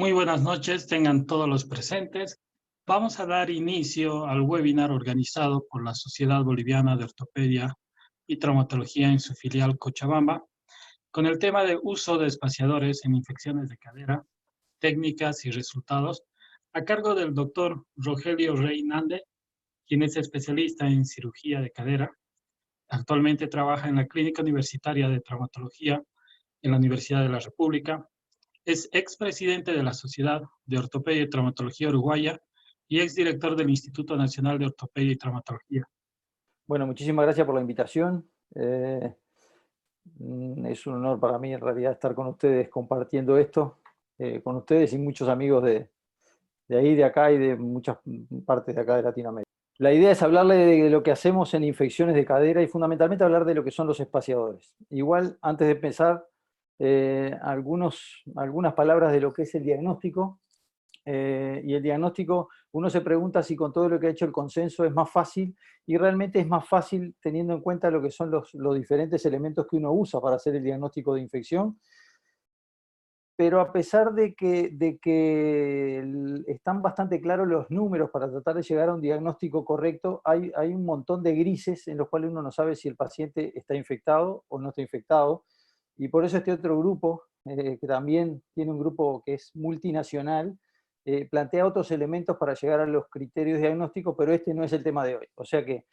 Muy buenas noches, tengan todos los presentes. Vamos a dar inicio al webinar organizado por la Sociedad Boliviana de Ortopedia y Traumatología en su filial Cochabamba, con el tema de uso de espaciadores en infecciones de cadera, técnicas y resultados, a cargo del doctor Rogelio Reinalde, quien es especialista en cirugía de cadera. Actualmente trabaja en la Clínica Universitaria de Traumatología en la Universidad de la República. Es expresidente de la Sociedad de Ortopedia y Traumatología Uruguaya y exdirector del Instituto Nacional de Ortopedia y Traumatología. Bueno, muchísimas gracias por la invitación. Es un honor para mí en realidad estar con ustedes compartiendo esto, con ustedes y muchos amigos de ahí, de acá y de muchas partes de acá de Latinoamérica. La idea es hablarle de lo que hacemos en infecciones de cadera y fundamentalmente hablar de lo que son los espaciadores. Igual, antes de empezar, algunas palabras de lo que es el diagnóstico. Y el diagnóstico, uno se pregunta si con todo lo que ha hecho el consenso es más fácil, y realmente es más fácil teniendo en cuenta lo que son los diferentes elementos que uno usa para hacer el diagnóstico de infección. Pero a pesar de que están bastante claros los números para tratar de llegar a un diagnóstico correcto, hay un montón de grises en los cuales uno no sabe si el paciente está infectado o no está infectado, y por eso este otro grupo, que también tiene un grupo que es multinacional, plantea otros elementos para llegar a los criterios diagnósticos, pero este no es el tema de hoy. O sea que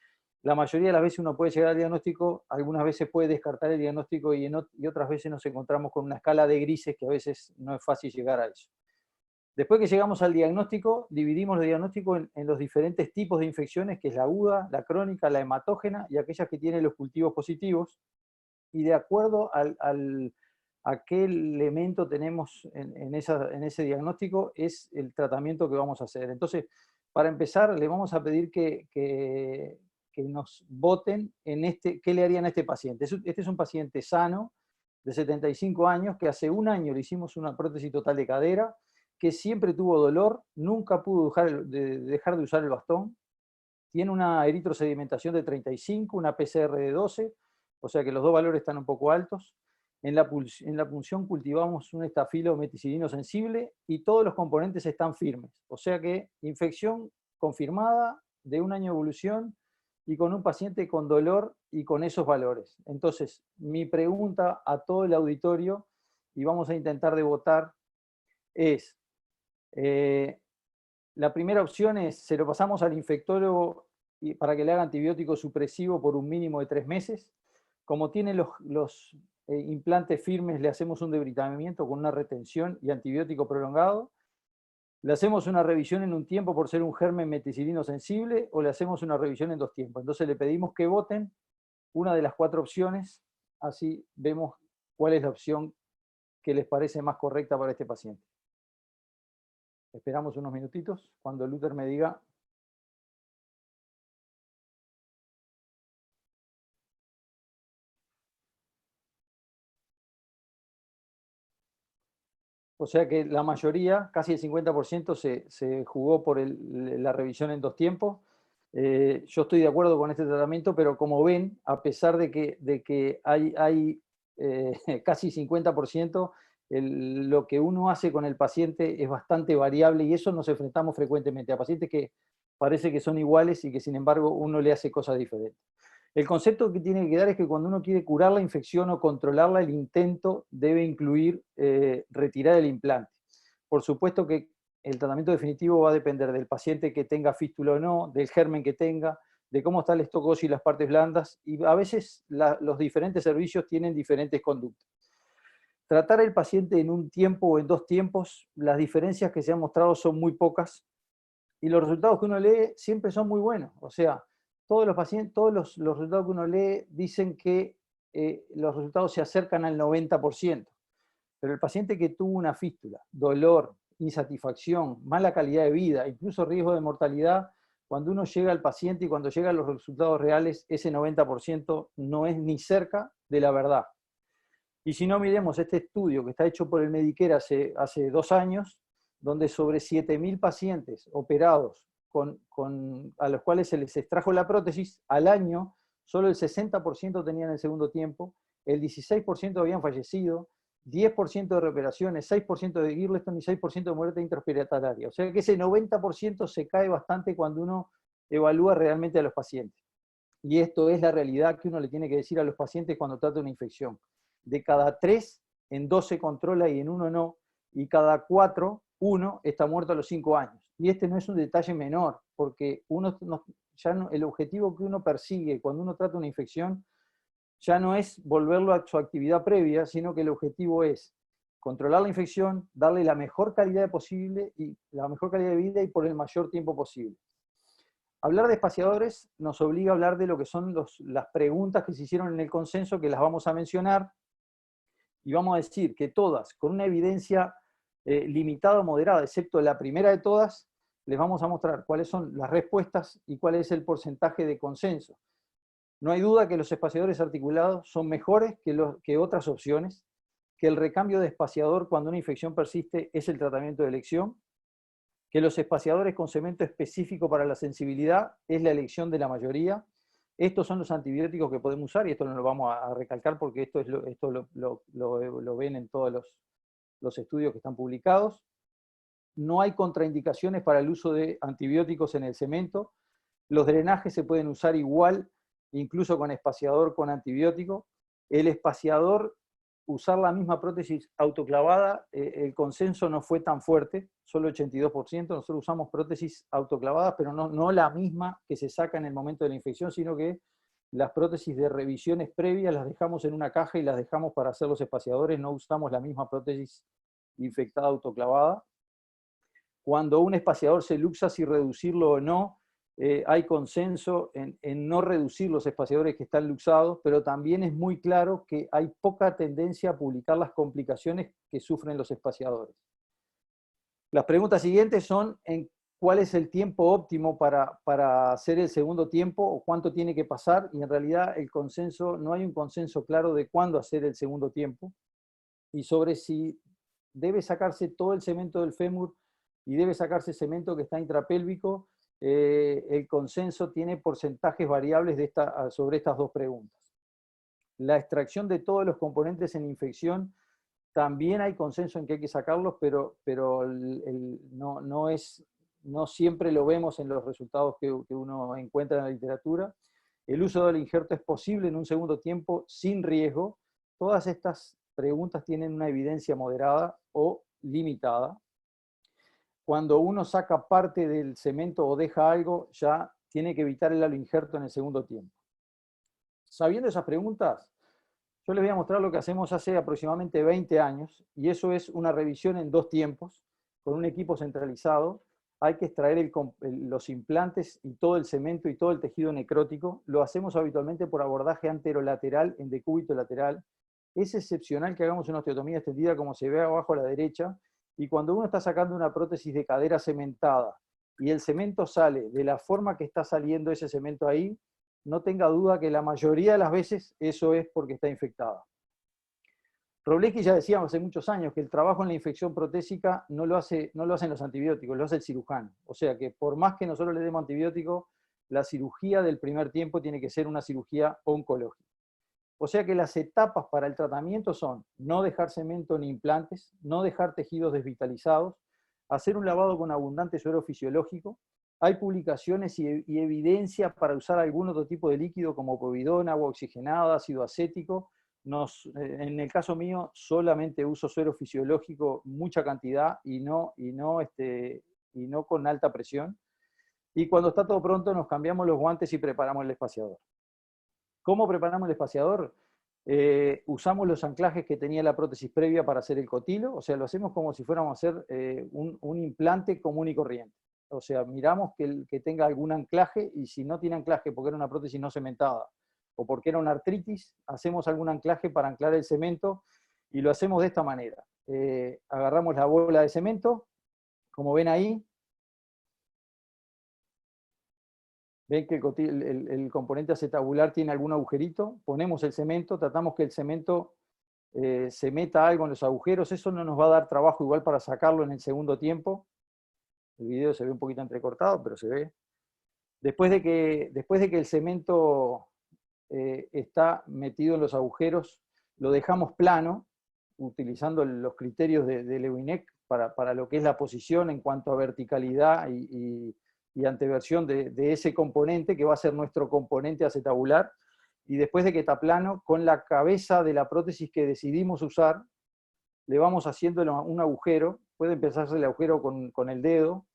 la mayoría de las veces uno puede llegar al diagnóstico, algunas veces puede descartar el diagnóstico y otras veces nos encontramos con una escala de grises que a veces no es fácil llegar a eso. Después que llegamos al diagnóstico, dividimos el diagnóstico en los diferentes tipos de infecciones, que es la aguda, la crónica, la hematógena y aquellas que tienen los cultivos positivos. Y de acuerdo a qué elemento tenemos en ese diagnóstico, es el tratamiento que vamos a hacer. Entonces, para empezar, le vamos a pedir que nos voten en qué le harían a este paciente. Este es un paciente sano, de 75 años, que hace un año le hicimos una prótesis total de cadera, que siempre tuvo dolor, nunca pudo dejar de usar el bastón, tiene una eritrosedimentación de 35, una PCR de 12, o sea que los dos valores están un poco altos. En la punción cultivamos un estafilo meticidino sensible y todos los componentes están firmes. O sea que infección confirmada, de un año de evolución y con un paciente con dolor y con esos valores. Entonces, mi pregunta a todo el auditorio, y vamos a intentar de votar, es, la primera opción es, se lo pasamos al infectólogo para que le haga antibiótico supresivo por un mínimo de 3 meses. Como tiene los implantes firmes, le hacemos un debridamiento con una retención y antibiótico prolongado. Le hacemos una revisión en un tiempo por ser un germen meticilino sensible, o le hacemos una revisión en 2 tiempos. Entonces le pedimos que voten una de las 4 opciones, así vemos cuál es la opción que les parece más correcta para este paciente. Esperamos unos minutitos, cuando Luther me diga. O sea que la mayoría, casi el 50%, se jugó por la revisión en 2 tiempos. Yo estoy de acuerdo con este tratamiento, pero como ven, a pesar de que hay casi 50%, lo que uno hace con el paciente es bastante variable, y eso nos enfrentamos frecuentemente a pacientes que parece que son iguales y que sin embargo uno le hace cosas diferentes. El concepto que tiene que quedar es que cuando uno quiere curar la infección o controlarla, el intento debe incluir retirar el implante. Por supuesto que el tratamiento definitivo va a depender del paciente que tenga fístula o no, del germen que tenga, de cómo está el estoc óseo y las partes blandas, y a veces los diferentes servicios tienen diferentes conductas. Tratar al paciente en un tiempo o en 2 tiempos, las diferencias que se han mostrado son muy pocas, y los resultados que uno lee siempre son muy buenos. O sea, todos los pacientes, todos los resultados que uno lee dicen que los resultados se acercan al 90%. Pero el paciente que tuvo una fístula, dolor, insatisfacción, mala calidad de vida, incluso riesgo de mortalidad, cuando uno llega al paciente y cuando llegan los resultados reales, ese 90% no es ni cerca de la verdad. Y si no, miremos este estudio que está hecho por el Medicare hace 2 años, donde sobre 7.000 pacientes operados a los cuales se les extrajo la prótesis, al año solo el 60% tenían el segundo tiempo, el 16% habían fallecido, 10% de reoperaciones, 6% de Girleston y 6% de muerte intrahospitalaria. O sea que ese 90% se cae bastante cuando uno evalúa realmente a los pacientes. Y esto es la realidad que uno le tiene que decir a los pacientes cuando trata una infección. De cada 3, en 2 se controla y en 1 no, y cada 4, 1 está muerto a los 5 años. Y este no es un detalle menor, porque el objetivo que uno persigue cuando uno trata una infección ya no es volverlo a su actividad previa, sino que el objetivo es controlar la infección, darle la mejor calidad posible y la mejor calidad de vida y por el mayor tiempo posible. Hablar de espaciadores nos obliga a hablar de lo que son las preguntas que se hicieron en el consenso, que las vamos a mencionar, y vamos a decir que todas, con una evidencia limitada o moderada, excepto la primera de todas, les vamos a mostrar cuáles son las respuestas y cuál es el porcentaje de consenso. No hay duda que los espaciadores articulados son mejores que otras opciones, que el recambio de espaciador cuando una infección persiste es el tratamiento de elección, que los espaciadores con cemento específico para la sensibilidad es la elección de la mayoría. Estos son los antibióticos que podemos usar, y esto no lo vamos a recalcar porque esto lo ven en todos los estudios que están publicados. No hay contraindicaciones para el uso de antibióticos en el cemento. Los drenajes se pueden usar igual, incluso con espaciador con antibiótico. El espaciador, usar la misma prótesis autoclavada, el consenso no fue tan fuerte, solo 82%. Nosotros usamos prótesis autoclavadas, pero no la misma que se saca en el momento de la infección, sino que las prótesis de revisiones previas las dejamos en una caja y las dejamos para hacer los espaciadores, no usamos la misma prótesis infectada autoclavada. Cuando un espaciador se luxa, si reducirlo o no, hay consenso en no reducir los espaciadores que están luxados, pero también es muy claro que hay poca tendencia a publicar las complicaciones que sufren los espaciadores. Las preguntas siguientes son en cuál es el tiempo óptimo para hacer el segundo tiempo o cuánto tiene que pasar, y en realidad no hay un consenso claro de cuándo hacer el segundo tiempo, y sobre si debe sacarse todo el cemento del fémur y debe sacarse cemento que está intrapélvico. El consenso tiene porcentajes variables sobre estas dos preguntas. La extracción de todos los componentes en infección, también hay consenso en que hay que sacarlos, pero no siempre lo vemos en los resultados que uno encuentra en la literatura. El uso del injerto es posible en un segundo tiempo sin riesgo. Todas estas preguntas tienen una evidencia moderada o limitada. Cuando uno saca parte del cemento o deja algo, ya tiene que evitar el aloinjerto en el segundo tiempo. Sabiendo esas preguntas, yo les voy a mostrar lo que hacemos hace aproximadamente 20 años, y eso es una revisión en 2 tiempos, con un equipo centralizado. Hay que extraer los implantes y todo el cemento y todo el tejido necrótico. Lo hacemos habitualmente por abordaje anterolateral en decúbito lateral. Es excepcional que hagamos una osteotomía extendida como se ve abajo a la derecha, y cuando uno está sacando una prótesis de cadera cementada y el cemento sale de la forma que está saliendo ese cemento ahí, no tenga duda que la mayoría de las veces eso es porque está infectada. Wroblewski ya decíamos hace muchos años que el trabajo en la infección protésica no lo hacen los antibióticos, lo hace el cirujano. O sea que por más que nosotros le demos antibiótico, la cirugía del primer tiempo tiene que ser una cirugía oncológica. O sea que las etapas para el tratamiento son no dejar cemento ni implantes, no dejar tejidos desvitalizados, hacer un lavado con abundante suero fisiológico. Hay publicaciones y evidencia para usar algún otro tipo de líquido como povidona, agua oxigenada, ácido acético. En el caso mío solamente uso suero fisiológico, mucha cantidad y no con alta presión. Y cuando está todo pronto nos cambiamos los guantes y preparamos el espaciador. ¿Cómo preparamos el espaciador? Usamos los anclajes que tenía la prótesis previa para hacer el cotilo, o sea, lo hacemos como si fuéramos a hacer un implante común y corriente. O sea, miramos que tenga algún anclaje, y si no tiene anclaje porque era una prótesis no cementada o porque era una artritis, hacemos algún anclaje para anclar el cemento, y lo hacemos de esta manera. Agarramos la bola de cemento, como ven ahí. Ven que el componente acetabular tiene algún agujerito, ponemos el cemento, tratamos que el cemento se meta algo en los agujeros. Eso no nos va a dar trabajo igual para sacarlo en el segundo tiempo. El video se ve un poquito entrecortado, pero se ve. Después de que el cemento está metido en los agujeros, lo dejamos plano, utilizando los criterios de Lewinec para lo que es la posición en cuanto a verticalidad y anteversión de ese componente que va a ser nuestro componente acetabular, y después de que está plano, con la cabeza de la prótesis que decidimos usar, le vamos haciendo un agujero. Puede empezarse el agujero con el dedo,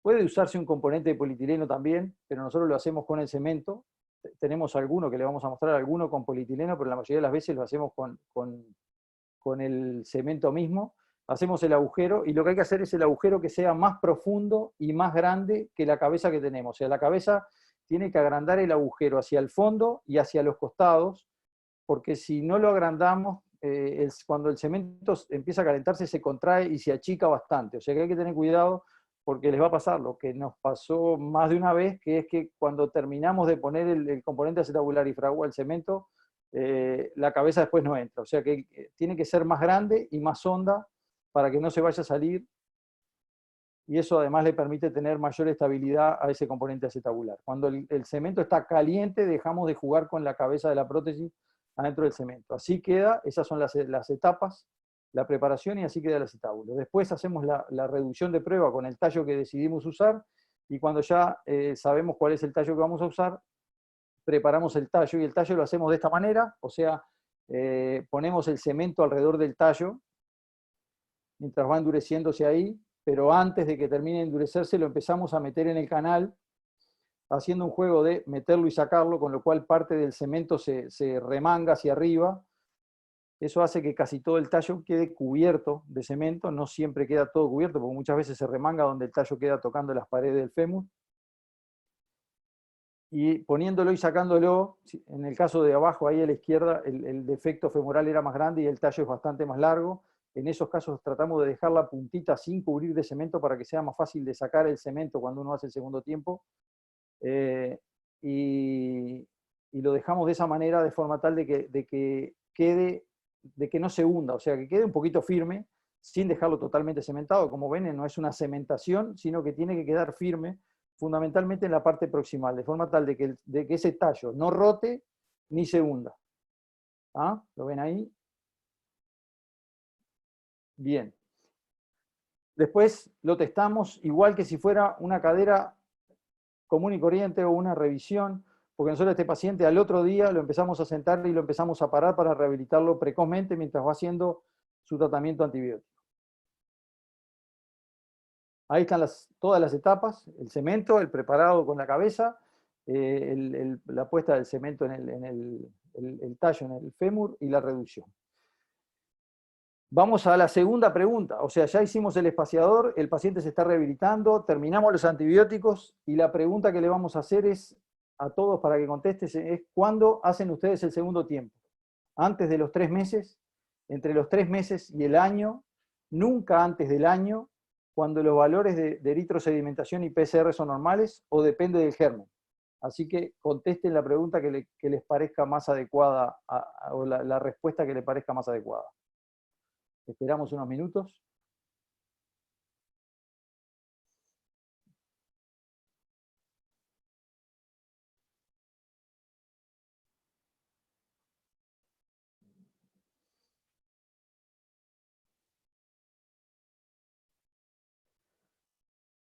puede usarse un componente de polietileno también, pero nosotros lo hacemos con el cemento. Tenemos alguno que le vamos a mostrar, alguno con polietileno, pero la mayoría de las veces lo hacemos con el cemento mismo. Hacemos el agujero, y lo que hay que hacer es el agujero que sea más profundo y más grande que la cabeza que tenemos. O sea, la cabeza tiene que agrandar el agujero hacia el fondo y hacia los costados, porque si no lo agrandamos, cuando el cemento empieza a calentarse se contrae y se achica bastante. O sea que hay que tener cuidado, porque les va a pasar lo que nos pasó más de una vez, que es que cuando terminamos de poner el componente acetabular y fragua el cemento, la cabeza después no entra. O sea que tiene que ser más grande y más honda para que no se vaya a salir, y eso además le permite tener mayor estabilidad a ese componente acetabular. Cuando el cemento está caliente, dejamos de jugar con la cabeza de la prótesis adentro del cemento. Así queda, esas son las etapas, la preparación, y así queda el acetábulo. Después hacemos la reducción de prueba con el tallo que decidimos usar, y cuando ya sabemos cuál es el tallo que vamos a usar, preparamos el tallo, y el tallo lo hacemos de esta manera, o sea, ponemos el cemento alrededor del tallo, mientras va endureciéndose ahí, pero antes de que termine de endurecerse lo empezamos a meter en el canal, haciendo un juego de meterlo y sacarlo, con lo cual parte del cemento se remanga hacia arriba. Eso hace que casi todo el tallo quede cubierto de cemento. No siempre queda todo cubierto, porque muchas veces se remanga donde el tallo queda tocando las paredes del fémur. Y poniéndolo y sacándolo, en el caso de abajo, ahí a la izquierda, el defecto femoral era más grande y el tallo es bastante más largo. En esos casos tratamos de dejar la puntita sin cubrir de cemento para que sea más fácil de sacar el cemento cuando uno hace el segundo tiempo. Y lo dejamos de esa manera, de forma tal de que no se hunda, o sea, que quede un poquito firme, sin dejarlo totalmente cementado. Como ven, no es una cementación, sino que tiene que quedar firme, fundamentalmente en la parte proximal, de forma tal de que ese tallo no rote ni se hunda. ¿Ah? ¿Lo ven ahí? Bien. Después lo testamos igual que si fuera una cadera común y corriente o una revisión, porque nosotros a este paciente al otro día lo empezamos a sentar y lo empezamos a parar para rehabilitarlo precozmente mientras va haciendo su tratamiento antibiótico. Ahí están todas las etapas: el cemento, el preparado con la cabeza, la puesta del cemento en el tallo, en el fémur, y la reducción. Vamos a la segunda pregunta. O sea, ya hicimos el espaciador, el paciente se está rehabilitando, terminamos los antibióticos, y la pregunta que le vamos a hacer es a todos para que contestes es: ¿cuándo hacen ustedes el segundo tiempo? ¿Antes de los 3 meses? ¿Entre los 3 meses y el año? ¿Nunca antes del año? ¿Cuando los valores de eritrosedimentación y PCR son normales? ¿O depende del germen? Así que contesten la pregunta que les parezca más adecuada, o la respuesta que les parezca más adecuada. Esperamos unos minutos.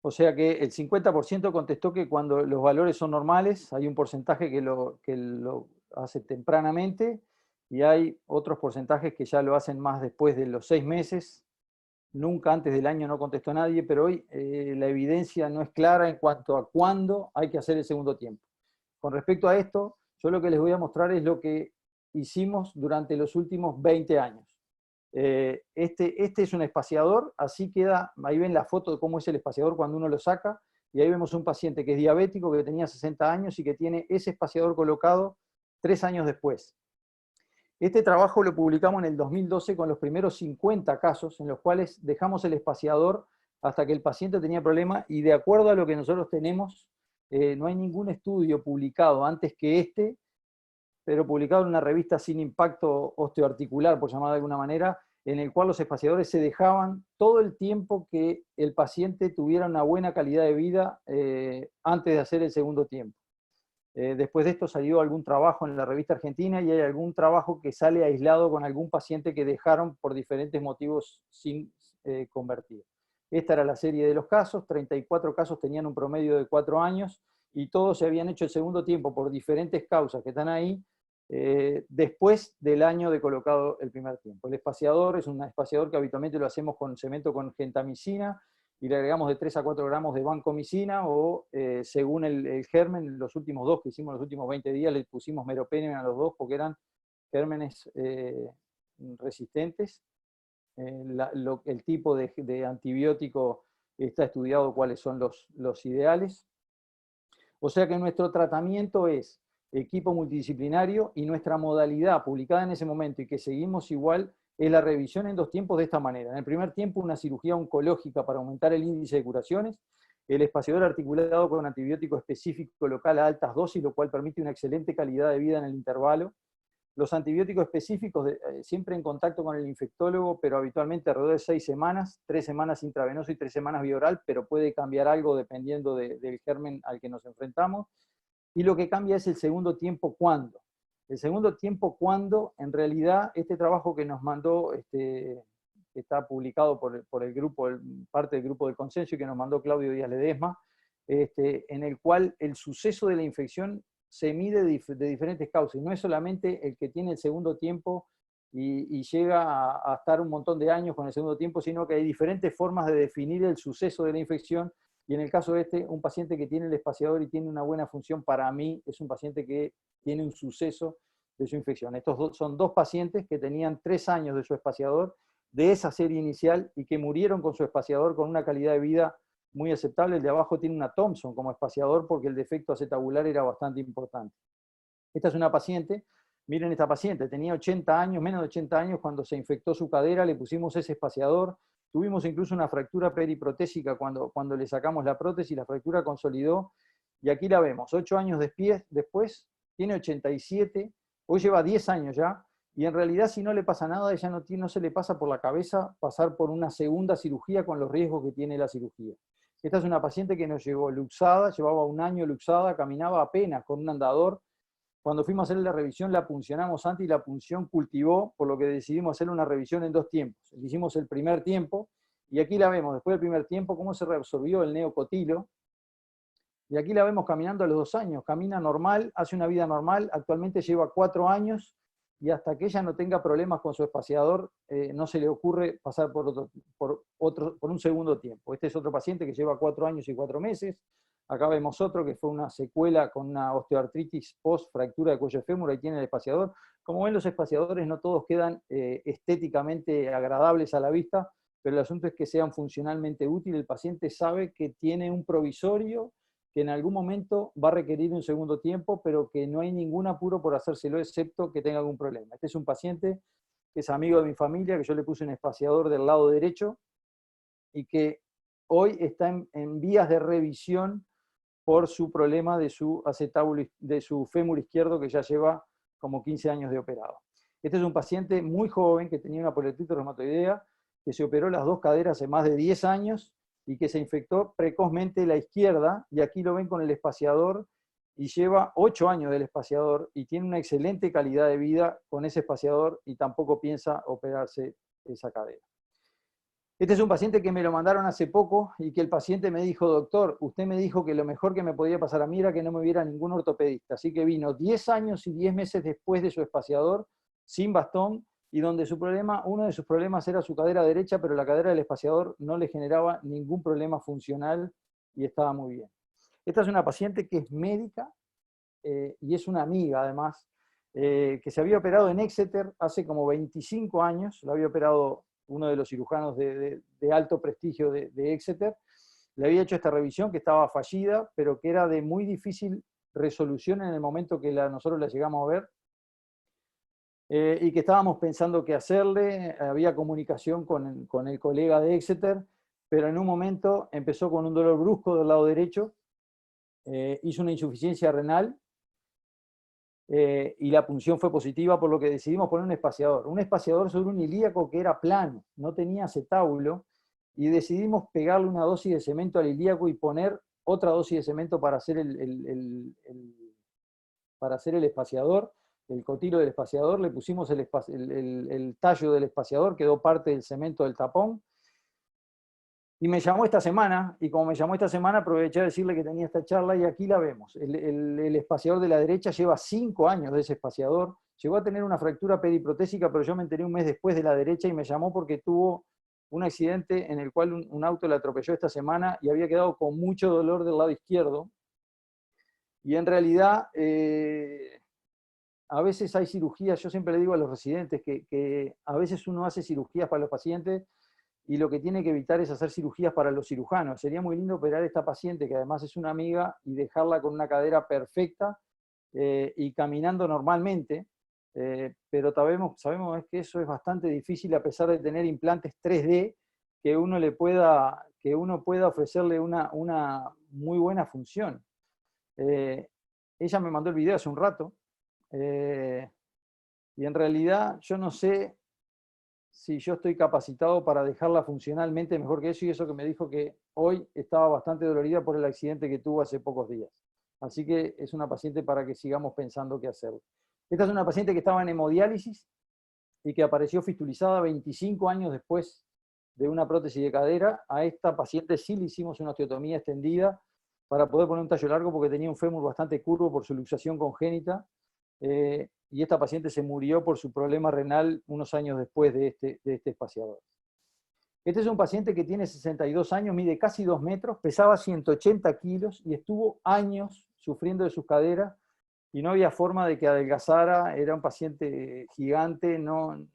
O sea que el 50% contestó que cuando los valores son normales. Hay un porcentaje que lo hace tempranamente, y hay otros porcentajes que ya lo hacen más después de los 6 meses. Nunca antes del año no contestó nadie, pero hoy la evidencia no es clara en cuanto a cuándo hay que hacer el segundo tiempo. Con respecto a esto, yo lo que les voy a mostrar es lo que hicimos durante los últimos 20 años. Este es un espaciador, así queda. Ahí ven la foto de cómo es el espaciador cuando uno lo saca, y ahí vemos un paciente que es diabético, que tenía 60 años y que tiene ese espaciador colocado 3 años después. Este trabajo lo publicamos en el 2012 con los primeros 50 casos, en los cuales dejamos el espaciador hasta que el paciente tenía problema, y de acuerdo a lo que nosotros tenemos, no hay ningún estudio publicado antes que este, pero publicado en una revista sin impacto osteoarticular, por llamar de alguna manera, en el cual los espaciadores se dejaban todo el tiempo que el paciente tuviera una buena calidad de vida antes de hacer el segundo tiempo. Después de esto salió algún trabajo en la revista argentina y hay algún trabajo que sale aislado con algún paciente que dejaron por diferentes motivos sin convertir. Esta era la serie de los casos, 34 casos tenían un promedio de 4 años y todos se habían hecho el segundo tiempo por diferentes causas que están ahí, después del año de colocado el primer tiempo. El espaciador es un espaciador que habitualmente lo hacemos con cemento con gentamicina, y le agregamos de 3 a 4 gramos de vancomicina, o según el germen, los últimos dos que hicimos los últimos 20 días, le pusimos meropenem a los dos porque eran gérmenes resistentes. El tipo de antibiótico está estudiado cuáles son los ideales. O sea que nuestro tratamiento es equipo multidisciplinario y nuestra modalidad publicada en ese momento y que seguimos igual es la revisión en 2 tiempos de esta manera. En el primer tiempo, una cirugía oncológica para aumentar el índice de curaciones, el espaciador articulado con antibiótico específico local a altas dosis, lo cual permite una excelente calidad de vida en el intervalo. Los antibióticos específicos, siempre en contacto con el infectólogo, pero habitualmente alrededor de 6 semanas, 3 semanas intravenoso y 3 semanas vía oral, pero puede cambiar algo dependiendo del germen al que nos enfrentamos. Y lo que cambia es el segundo tiempo cuándo. El segundo tiempo cuándo, en realidad, este trabajo que nos mandó, que está publicado por el grupo, parte del grupo del consenso y que nos mandó Claudio Díaz Ledesma, en el cual el suceso de la infección se mide de diferentes causas, y no es solamente el que tiene el segundo tiempo y llega a estar un montón de años con el segundo tiempo, sino que hay diferentes formas de definir el suceso de la infección. Y en el caso de un paciente que tiene el espaciador y tiene una buena función, para mí es un paciente que tiene un suceso de su infección. Estos son 2 pacientes que tenían 3 años de su espaciador, de esa serie inicial, y que murieron con su espaciador con una calidad de vida muy aceptable. El de abajo tiene una Thompson como espaciador porque el defecto acetabular era bastante importante. Esta es una paciente, miren esta paciente, tenía 80 años, menos de 80 años cuando se infectó su cadera, le pusimos ese espaciador. Tuvimos incluso una fractura periprotésica cuando le sacamos la prótesis, la fractura consolidó, y aquí la vemos, 8 años después, tiene 87, hoy lleva 10 años ya, y en realidad si no le pasa nada, ella no se le pasa por la cabeza pasar por una segunda cirugía con los riesgos que tiene la cirugía. Esta es una paciente que nos llegó luxada, llevaba 1 año luxada, caminaba apenas con un andador. Cuando fuimos a hacer la revisión la puncionamos antes y la punción cultivó, por lo que decidimos hacer una revisión en 2 tiempos. Hicimos el primer tiempo, y aquí la vemos, después del primer tiempo, cómo se reabsorbió el neocotilo. Y aquí la vemos caminando a los 2 años, camina normal, hace una vida normal, actualmente lleva 4 años, y hasta que ella no tenga problemas con su espaciador, no se le ocurre pasar por un segundo tiempo. Este es otro paciente que lleva 4 años y 4 meses. Acá vemos otro que fue una secuela con una osteoartritis post fractura de cuello fémur, ahí tiene el espaciador. Como ven, los espaciadores no todos quedan estéticamente agradables a la vista, pero el asunto es que sean funcionalmente útiles. El paciente sabe que tiene un provisorio, que en algún momento va a requerir un segundo tiempo, pero que no hay ningún apuro por hacérselo, excepto que tenga algún problema. Este es un paciente que es amigo de mi familia, que yo le puse un espaciador del lado derecho, y que hoy está en vías de revisión por su problema de su acetábulo, de su fémur izquierdo, que ya lleva como 15 años de operado. Este es un paciente muy joven que tenía una poliartritis reumatoidea, que se operó las 2 caderas hace más de 10 años y que se infectó precozmente la izquierda, y aquí lo ven con el espaciador, y lleva 8 años del espaciador y tiene una excelente calidad de vida con ese espaciador y tampoco piensa operarse esa cadera. Este es un paciente que me lo mandaron hace poco y que el paciente me dijo: doctor, usted me dijo que lo mejor que me podía pasar a mí era que no me viera ningún ortopedista. Así que vino 10 años y 10 meses después de su espaciador, sin bastón, y donde uno de sus problemas era su cadera derecha, pero la cadera del espaciador no le generaba ningún problema funcional y estaba muy bien. Esta es una paciente que es médica y es una amiga además, que se había operado en Exeter hace como 25 años, la había operado uno de los cirujanos de alto prestigio de Exeter. Le había hecho esta revisión que estaba fallida, pero que era de muy difícil resolución en el momento que nosotros la llegamos a ver, y que estábamos pensando qué hacerle. Había comunicación con el colega de Exeter, pero en un momento empezó con un dolor brusco del lado derecho, hizo una insuficiencia renal, y la punción fue positiva, por lo que decidimos poner un espaciador sobre un ilíaco que era plano, no tenía acetábulo, y decidimos pegarle una dosis de cemento al ilíaco y poner otra dosis de cemento para hacer para hacer el espaciador, el cotilo del espaciador, le pusimos el tallo del espaciador, quedó parte del cemento del tapón, y me llamó esta semana, y como me llamó esta semana, aproveché a decirle que tenía esta charla, y aquí la vemos. El espaciador de la derecha lleva 5 años de ese espaciador, llegó a tener una fractura periprotésica, pero yo me enteré un mes después de la derecha, y me llamó porque tuvo un accidente en el cual un auto le atropelló esta semana, y había quedado con mucho dolor del lado izquierdo. Y en realidad, a veces hay cirugías, yo siempre le digo a los residentes que a veces uno hace cirugías para los pacientes, y lo que tiene que evitar es hacer cirugías para los cirujanos. Sería muy lindo operar a esta paciente, que además es una amiga, y dejarla con una cadera perfecta y caminando normalmente, pero sabemos que eso es bastante difícil a pesar de tener implantes 3D que uno pueda ofrecerle una muy buena función. Ella me mandó el video hace un rato, y en realidad yo no sé si yo estoy capacitado para dejarla funcionalmente mejor que eso, y eso que me dijo que hoy estaba bastante dolorida por el accidente que tuvo hace pocos días. Así que es una paciente para que sigamos pensando qué hacer. Esta es una paciente que estaba en hemodiálisis y que apareció fistulizada 25 años después de una prótesis de cadera. A esta paciente sí le hicimos una osteotomía extendida para poder poner un tallo largo porque tenía un fémur bastante curvo por su luxación congénita. Y esta paciente se murió por su problema renal unos años después de este espaciador. Este es un paciente que tiene 62 años, mide casi 2 metros, pesaba 180 kilos y estuvo años sufriendo de sus caderas y no había forma de que adelgazara. Era un paciente gigante, no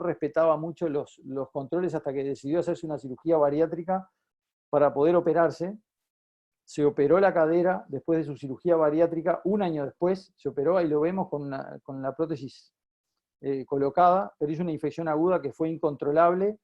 respetaba mucho los controles hasta que decidió hacerse una cirugía bariátrica para poder operarse. Se operó la cadera después de su cirugía bariátrica, un año después se operó, ahí lo vemos con la prótesis colocada, pero hizo una infección aguda que fue incontrolable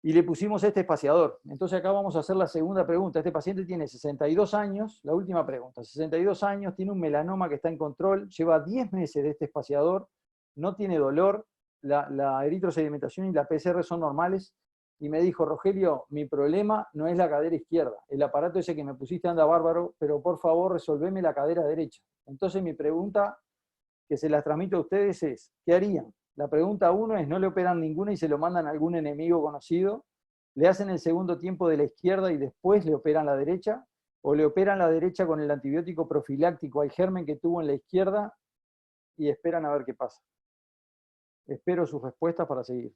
y le pusimos este espaciador. Entonces acá vamos a hacer la segunda pregunta. Este paciente tiene 62 años, la última pregunta, 62 años, tiene un melanoma que está en control, lleva 10 meses de este espaciador, no tiene dolor, la eritrosedimentación y la PCR son normales, y me dijo: Rogelio, mi problema no es la cadera izquierda, el aparato ese que me pusiste anda bárbaro, pero por favor resolveme la cadera derecha. Entonces mi pregunta, que se las transmito a ustedes, es: ¿qué harían? La pregunta 1 es: no le operan ninguna y se lo mandan a algún enemigo conocido, le hacen el segundo tiempo de la izquierda y después le operan la derecha, o le operan la derecha con el antibiótico profiláctico al germen que tuvo en la izquierda y esperan a ver qué pasa. Espero sus respuestas para seguir.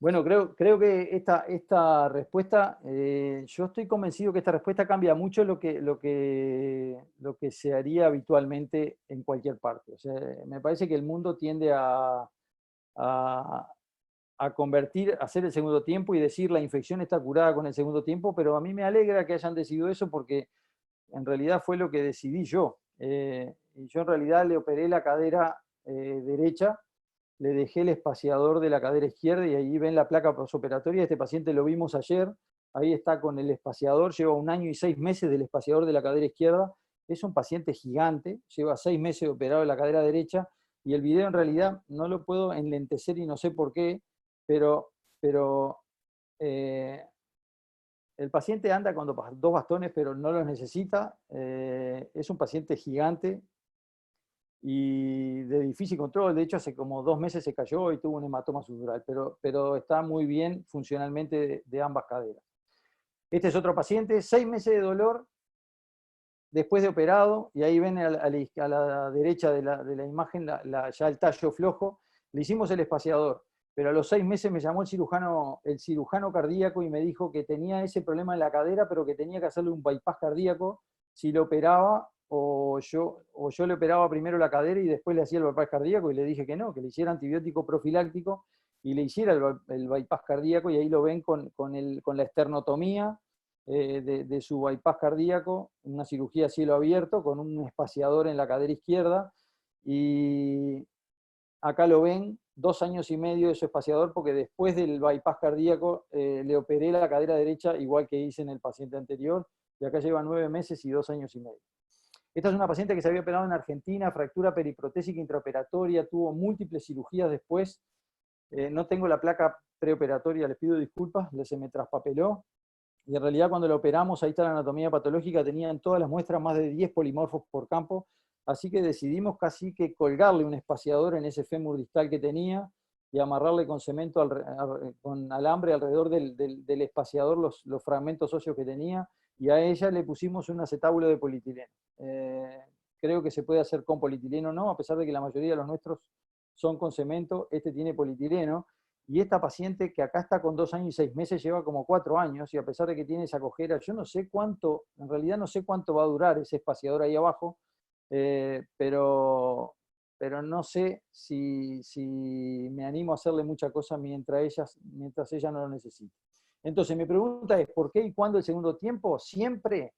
Bueno, creo que esta respuesta, yo estoy convencido que esta respuesta cambia mucho lo que se haría habitualmente en cualquier parte. O sea, me parece que el mundo tiende a convertir, a hacer el segundo tiempo y decir la infección está curada con el segundo tiempo, pero a mí me alegra que hayan decidido eso porque en realidad fue lo que decidí yo. Y yo en realidad le operé la cadera derecha, le dejé el espaciador de la cadera izquierda y ahí ven la placa posoperatoria. Este paciente lo vimos ayer, ahí está con el espaciador, lleva 1 año y 6 meses del espaciador de la cadera izquierda. Es un paciente gigante, lleva 6 meses operado de la cadera derecha, y el video en realidad no lo puedo enlentecer y no sé por qué, pero el paciente anda con 2 bastones, pero no los necesita. Es un paciente gigante y de difícil control. De hecho, hace como 2 meses se cayó y tuvo un hematoma sutural, pero está muy bien funcionalmente de ambas caderas. Este es otro paciente, 6 meses de dolor después de operado, y ahí ven a la derecha de la imagen ya el tallo flojo. Le hicimos el espaciador, pero a los 6 meses me llamó el cirujano cardíaco y me dijo que tenía ese problema en la cadera, pero que tenía que hacerle un bypass cardíaco si lo operaba, o yo le operaba primero la cadera y después le hacía el bypass cardíaco, y le dije que no, que le hiciera antibiótico profiláctico y le hiciera el bypass cardíaco, y ahí lo ven con la esternotomía de su bypass cardíaco, una cirugía a cielo abierto con un espaciador en la cadera izquierda, y acá lo ven 2 años y medio de su espaciador, porque después del bypass cardíaco le operé la cadera derecha, igual que hice en el paciente anterior, y acá lleva 9 meses y 2 años y medio. Esta es una paciente que se había operado en Argentina, fractura periprotésica intraoperatoria, tuvo múltiples cirugías después. No tengo la placa preoperatoria, les pido disculpas, se me traspapeló. Y en realidad cuando la operamos, ahí está la anatomía patológica, tenía en todas las muestras más de 10 polimorfos por campo, así que decidimos casi que colgarle un espaciador en ese fémur distal que tenía y amarrarle con cemento, con alambre alrededor del espaciador los fragmentos óseos que tenía, y a ella le pusimos un acetábulo de polietileno. Creo que se puede hacer con polietileno, no, a pesar de que la mayoría de los nuestros son con cemento, este tiene polietileno. Y esta paciente que acá está con 2 años y 6 meses, lleva como 4 años, y a pesar de que tiene esa cojera, yo no sé cuánto, en realidad no sé cuánto va a durar ese espaciador ahí abajo, pero no sé si me animo a hacerle mucha cosa mientras ella no lo necesite. Entonces mi pregunta es, ¿por qué y cuándo el segundo tiempo? Siempre.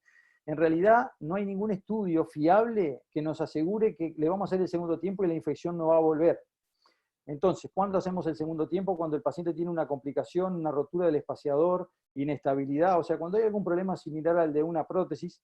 En realidad no hay ningún estudio fiable que nos asegure que le vamos a hacer el segundo tiempo y la infección no va a volver. Entonces, ¿cuándo hacemos el segundo tiempo? Cuando el paciente tiene una complicación, una rotura del espaciador, inestabilidad, o sea, cuando hay algún problema similar al de una prótesis.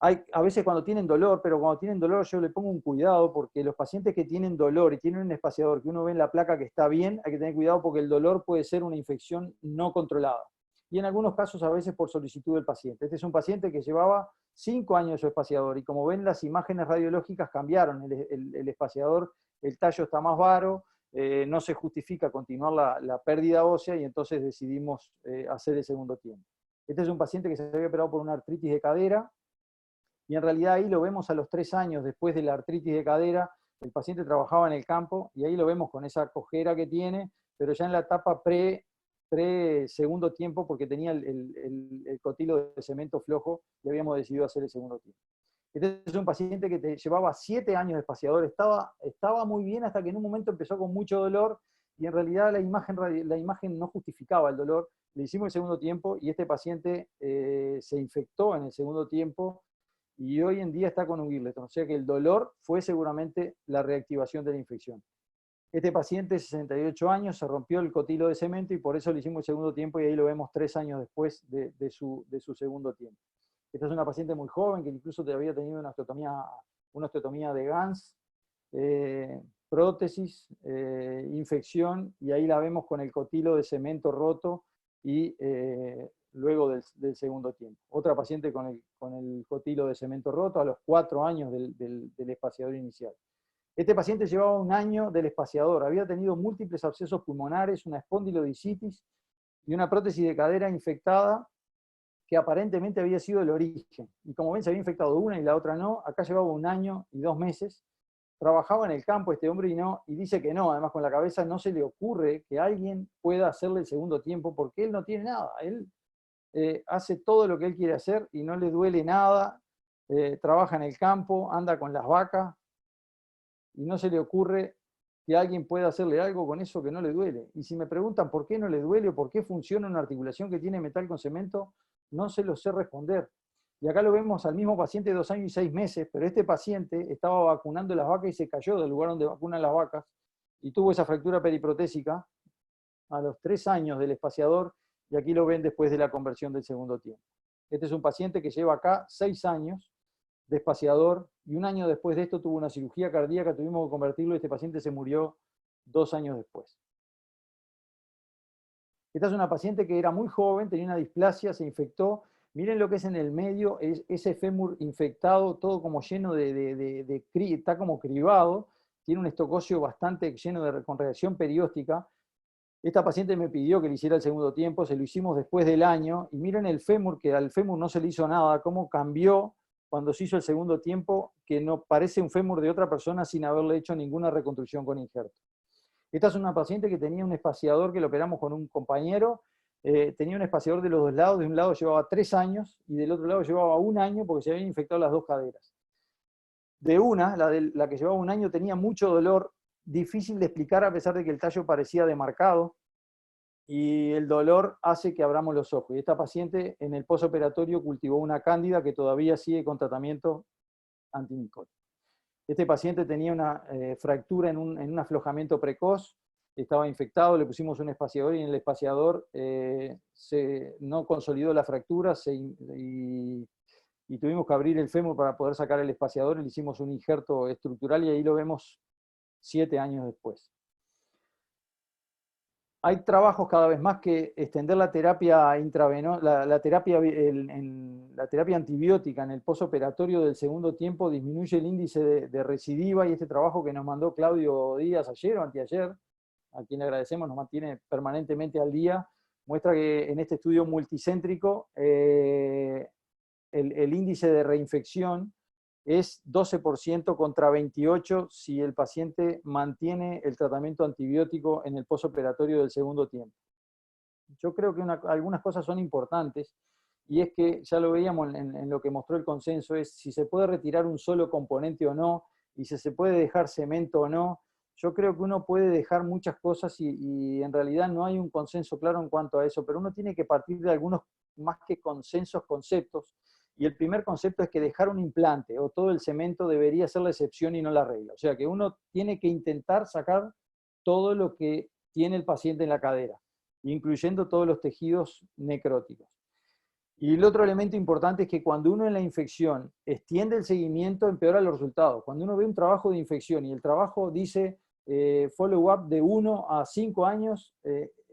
A veces cuando tienen dolor, pero cuando tienen dolor yo le pongo un cuidado, porque los pacientes que tienen dolor y tienen un espaciador que uno ve en la placa que está bien, hay que tener cuidado porque el dolor puede ser una infección no controlada. Y en algunos casos a veces por solicitud del paciente. Este es un paciente que llevaba 5 años de su espaciador, y como ven las imágenes radiológicas cambiaron, el espaciador, el tallo está más varo, no se justifica continuar la pérdida ósea, y entonces decidimos hacer el segundo tiempo. Este es un paciente que se había operado por una artritis de cadera, y en realidad ahí lo vemos a los 3 años después de la artritis de cadera. El paciente trabajaba en el campo, y ahí lo vemos con esa cojera que tiene, pero ya en la etapa pre-segundo tiempo, porque tenía el cotilo de cemento flojo, y habíamos decidido hacer el segundo tiempo. Este es un paciente que llevaba 7 años de espaciador, estaba muy bien hasta que en un momento empezó con mucho dolor, y en realidad la imagen no justificaba el dolor. Le hicimos el segundo tiempo, y este paciente se infectó en el segundo tiempo, y hoy en día está con un Wirleton, o sea que el dolor fue seguramente la reactivación de la infección. Este paciente, 68 años, se rompió el cotilo de cemento, y por eso le hicimos el segundo tiempo, y ahí lo vemos 3 años después de su segundo tiempo. Esta es una paciente muy joven que incluso había tenido una osteotomía de Gans, prótesis, infección, y ahí la vemos con el cotilo de cemento roto, y luego del segundo tiempo. Otra paciente con el cotilo de cemento roto a los 4 años del espaciador inicial. Este paciente llevaba 1 año del espaciador, había tenido múltiples abscesos pulmonares, una espondilodicitis y una prótesis de cadera infectada, que aparentemente había sido el origen. Y como ven, se había infectado una y la otra no. Acá llevaba 1 año y 2 meses. Trabajaba en el campo este hombre y dice que no. Además, con la cabeza no se le ocurre que alguien pueda hacerle el segundo tiempo, porque él no tiene nada. Él hace todo lo que él quiere hacer y no le duele nada. Trabaja en el campo, anda con las vacas, y no se le ocurre que alguien pueda hacerle algo con eso que no le duele. Y si me preguntan por qué no le duele o por qué funciona una articulación que tiene metal con cemento, no se lo sé responder. Y acá lo vemos al mismo paciente de 2 años y 6 meses, pero este paciente estaba vacunando las vacas y se cayó del lugar donde vacunan las vacas, y tuvo esa fractura periprotésica a los 3 años del espaciador, y aquí lo ven después de la conversión del segundo tiempo. Este es un paciente que lleva acá 6 años de espaciador, y 1 año después de esto tuvo una cirugía cardíaca, tuvimos que convertirlo, y este paciente se murió 2 años después. Esta es una paciente que era muy joven, tenía una displasia, se infectó. Miren lo que es en el medio, es ese fémur infectado, todo como lleno está como cribado, tiene un estocosio bastante lleno con reacción perióstica. Esta paciente me pidió que le hiciera el segundo tiempo, se lo hicimos después del año, y miren el fémur, que al fémur no se le hizo nada, cómo cambió cuando se hizo el segundo tiempo, que no parece un fémur de otra persona sin haberle hecho ninguna reconstrucción con injerto. Esta es una paciente que tenía un espaciador que lo operamos con un compañero, tenía un espaciador de los 2 lados, de un lado llevaba 3 años y del otro lado llevaba 1 año porque se habían infectado las 2 caderas. De una, la que llevaba 1 año, tenía mucho dolor, difícil de explicar a pesar de que el tallo parecía demarcado, y el dolor hace que abramos los ojos. Y esta paciente en el posoperatorio cultivó una cándida que todavía sigue con tratamiento antimicótico. Este paciente tenía una fractura en un aflojamiento precoz, estaba infectado, le pusimos un espaciador y en el espaciador no consolidó la fractura y tuvimos que abrir el fémur para poder sacar el espaciador, le hicimos un injerto estructural y ahí lo vemos 7 años después. Hay trabajos cada vez más que extender la terapia intravenosa, la terapia antibiótica en el posoperatorio del segundo tiempo disminuye el índice de recidiva, y este trabajo que nos mandó Claudio Díaz ayer o anteayer, a quien le agradecemos, nos mantiene permanentemente al día, muestra que en este estudio multicéntrico el índice de reinfección es 12% contra 28% si el paciente mantiene el tratamiento antibiótico en el posoperatorio del segundo tiempo. Yo creo que algunas cosas son importantes, y es que ya lo veíamos en lo que mostró el consenso, es si se puede retirar un solo componente o no, y si se puede dejar cemento o no. Yo creo que uno puede dejar muchas cosas y en realidad no hay un consenso claro en cuanto a eso, pero uno tiene que partir de algunos más que consensos conceptos. Y el primer concepto es que dejar un implante o todo el cemento debería ser la excepción y no la regla. O sea que uno tiene que intentar sacar todo lo que tiene el paciente en la cadera, incluyendo todos los tejidos necróticos. Y el otro elemento importante es que cuando uno en la infección extiende el seguimiento, empeora los resultados. Cuando uno ve un trabajo de infección y el trabajo dice follow-up de 1 a 5 años,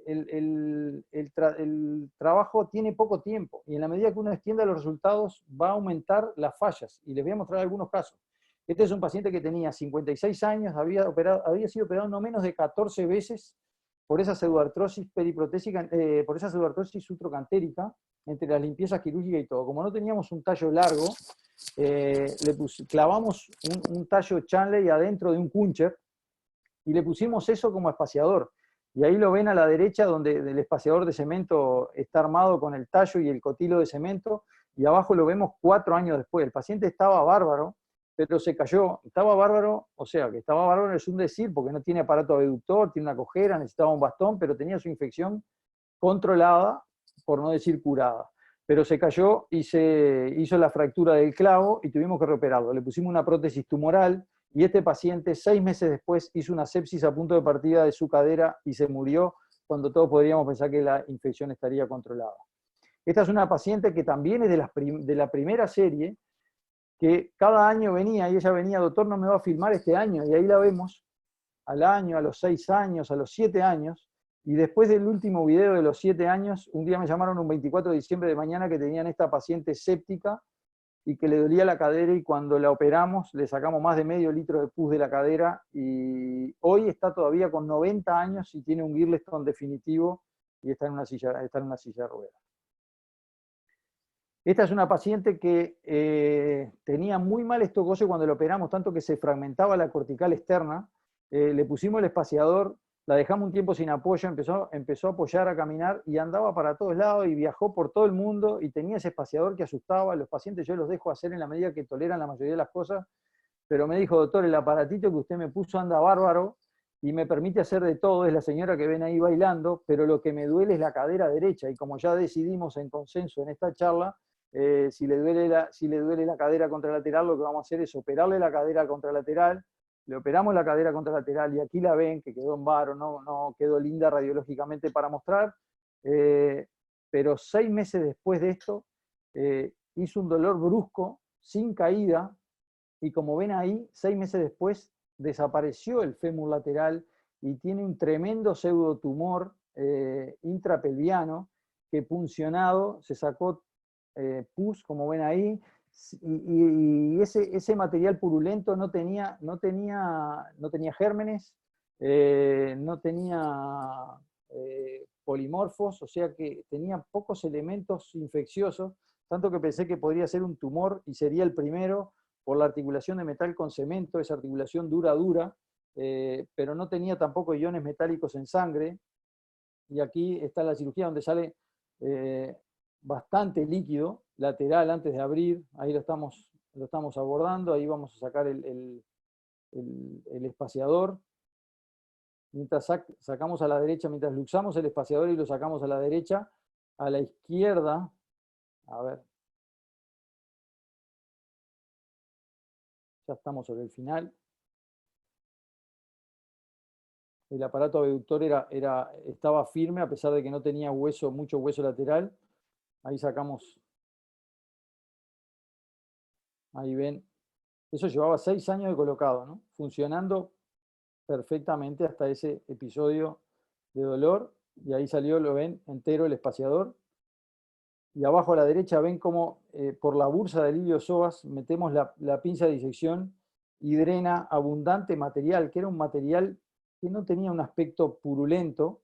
el trabajo tiene poco tiempo, y en la medida que uno extienda los resultados va a aumentar las fallas, y les voy a mostrar algunos casos. Este es un paciente que tenía 56 años, había sido operado no menos de 14 veces por esa pseudoartrosis periprotésica, por esa pseudoartrosis utrocantérica, entre las limpiezas quirúrgicas y todo. Como no teníamos un tallo largo, clavamos un tallo Chanley adentro de un puncher y le pusimos eso como espaciador. Y ahí lo ven a la derecha, donde el espaciador de cemento está armado con el tallo y el cotilo de cemento, y abajo lo vemos 4 años después. El paciente estaba bárbaro, pero se cayó. Estaba bárbaro, o sea, que estaba bárbaro es un decir, porque no tiene aparato abductor, tiene una cojera, necesitaba un bastón, pero tenía su infección controlada, por no decir curada. Pero se cayó y se hizo la fractura del clavo y tuvimos que reoperarlo. Le pusimos una prótesis tumoral, y este paciente 6 meses después hizo una sepsis a punto de partida de su cadera y se murió, cuando todos podríamos pensar que la infección estaría controlada. Esta es una paciente que también es de la primera serie, que cada año venía, y ella venía, doctor, no me va a filmar este año, y ahí la vemos al año, a los 6 años, a los 7 años, y después del último video de los 7 años, un día me llamaron un 24 de diciembre de mañana que tenían esta paciente séptica y que le dolía la cadera, y cuando la operamos le sacamos más de medio litro de pus de la cadera, y hoy está todavía con 90 años y tiene un Girlestone definitivo y está en una silla de ruedas. Esta es una paciente que tenía muy mal stop óseo cuando la operamos, tanto que se fragmentaba la cortical externa. Le pusimos el espaciador, la dejamos un tiempo sin apoyo, empezó a apoyar, a caminar, y andaba para todos lados y viajó por todo el mundo, y tenía ese espaciador que asustaba. Los pacientes yo los dejo hacer en la medida que toleran la mayoría de las cosas, pero me dijo, doctor, el aparatito que usted me puso anda bárbaro y me permite hacer de todo, es la señora que ven ahí bailando, pero lo que me duele es la cadera derecha, y como ya decidimos en consenso en esta charla, si le duele la cadera contralateral, lo que vamos a hacer es operarle la cadera contralateral. Le operamos la cadera contralateral, y aquí la ven, que quedó en varo, no quedó linda radiológicamente para mostrar, pero 6 meses después de esto, hizo un dolor brusco, sin caída, y como ven ahí, 6 meses después desapareció el fémur lateral, y tiene un tremendo pseudotumor intrapelviano que puncionado, se sacó pus, como ven ahí, y ese material purulento no tenía gérmenes, no tenía polimorfos, o sea que tenía pocos elementos infecciosos, tanto que pensé que podría ser un tumor, y sería el primero por la articulación de metal con cemento, esa articulación dura, pero no tenía tampoco iones metálicos en sangre. Y aquí está la cirugía donde sale bastante líquido lateral antes de abrir. Ahí lo estamos abordando, ahí vamos a sacar el espaciador. Mientras sacamos a la derecha, mientras luxamos el espaciador y lo sacamos a la derecha, a la izquierda, a ver, Ya estamos sobre el final. El aparato abductor estaba firme a pesar de que no tenía mucho hueso lateral. Ahí sacamos, ahí ven. Eso llevaba 6 años de colocado, ¿no? Funcionando perfectamente hasta ese episodio de dolor. Y ahí salió, lo ven, entero el espaciador. Y abajo a la derecha ven cómo por la bursa del iliosoas metemos la pinza de disección y drena abundante material, que era un material que no tenía un aspecto purulento.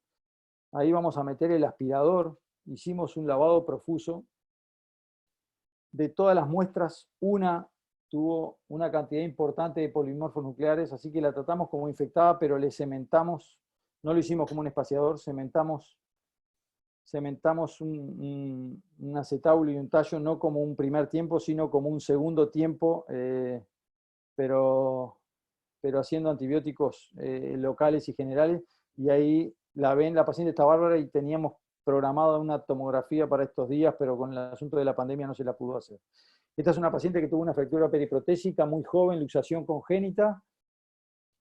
Ahí vamos a meter el aspirador, hicimos un lavado profuso. De todas las muestras, una tuvo una cantidad importante de polimorfos nucleares, así que la tratamos como infectada, pero le cementamos, no lo hicimos como un espaciador, cementamos un acetábulo y un tallo, no como un primer tiempo, sino como un segundo tiempo, pero haciendo antibióticos locales y generales, y ahí la ven, la paciente está bárbara y teníamos programada una tomografía para estos días, pero con el asunto de la pandemia no se la pudo hacer. Esta es una paciente que tuvo una fractura periprotésica muy joven, luxación congénita,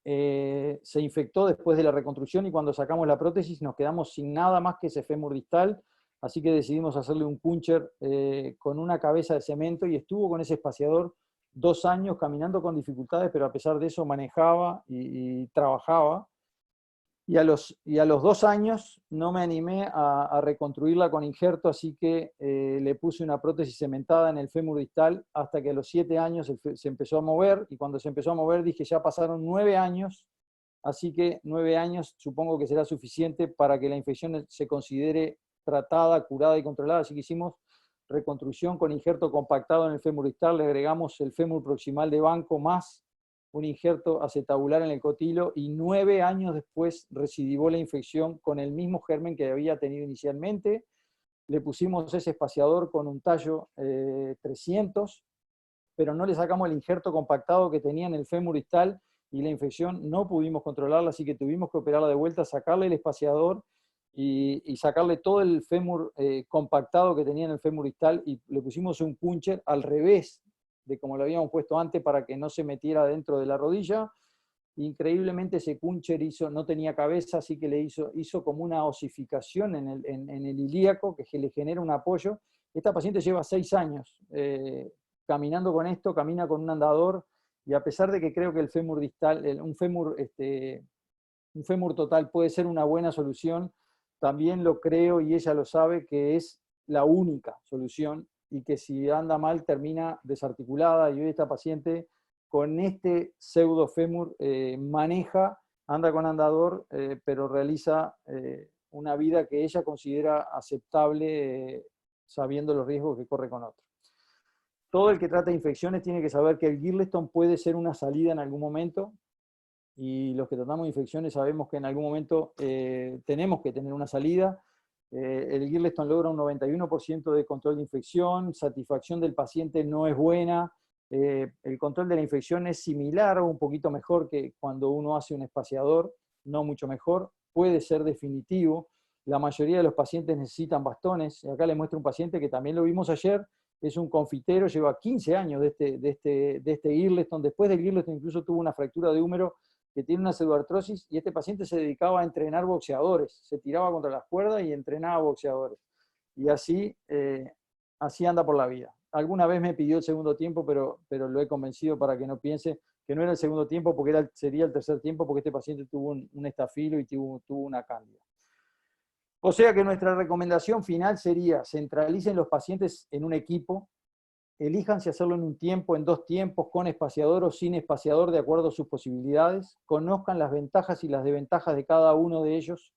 se infectó después de la reconstrucción y cuando sacamos la prótesis nos quedamos sin nada más que ese fémur distal, así que decidimos hacerle un puncher con una cabeza de cemento y estuvo con ese espaciador 2 años caminando con dificultades, pero a pesar de eso manejaba y trabajaba. Y a los 2 años no me animé a reconstruirla con injerto, así que le puse una prótesis cementada en el fémur distal hasta que a los 7 años se empezó a mover, y cuando se empezó a mover dije ya pasaron 9 años, así que 9 años supongo que será suficiente para que la infección se considere tratada, curada y controlada, así que hicimos reconstrucción con injerto compactado en el fémur distal, le agregamos el fémur proximal de banco más un injerto acetabular en el cotilo y 9 años después recidivó la infección con el mismo germen que había tenido inicialmente. Le pusimos ese espaciador con un tallo 300, pero no le sacamos el injerto compactado que tenía en el fémur distal y la infección no pudimos controlarla, así que tuvimos que operarla de vuelta, sacarle el espaciador y sacarle todo el fémur compactado que tenía en el fémur distal y le pusimos un puncher al revés de como lo habíamos puesto antes para que no se metiera dentro de la rodilla. Increíblemente ese puncher no tenía cabeza, así que hizo como una osificación en el ilíaco que le genera un apoyo. Esta paciente lleva 6 años caminando con esto, camina con un andador, y a pesar de que creo que el fémur distal, un fémur total puede ser una buena solución, también lo creo, y ella lo sabe, que es la única solución, y que si anda mal termina desarticulada, y hoy esta paciente con este pseudofémur maneja, anda con andador, pero realiza una vida que ella considera aceptable sabiendo los riesgos que corre con otro. Todo el que trata de infecciones tiene que saber que el Girlestone puede ser una salida en algún momento, y los que tratamos de infecciones sabemos que en algún momento tenemos que tener una salida. El Girlestone logra un 91% de control de infección, satisfacción del paciente no es buena, el control de la infección es similar o un poquito mejor que cuando uno hace un espaciador, no mucho mejor, puede ser definitivo. La mayoría de los pacientes necesitan bastones. Acá les muestro un paciente que también lo vimos ayer, es un confitero, lleva 15 años de este Girlestone. Después del Girlestone incluso tuvo una fractura de húmero que tiene una pseudoartrosis, y este paciente se dedicaba a entrenar boxeadores, se tiraba contra las cuerdas y entrenaba boxeadores. Y así anda por la vida. Alguna vez me pidió el segundo tiempo, pero lo he convencido para que no piense que no era el segundo tiempo, porque sería el tercer tiempo, porque este paciente tuvo un estafilo y tuvo una cándida. O sea que nuestra recomendación final sería: centralicen los pacientes en un equipo, elijan si hacerlo en un tiempo, en 2 tiempos, con espaciador o sin espaciador, de acuerdo a sus posibilidades, conozcan las ventajas y las desventajas de cada uno de ellos,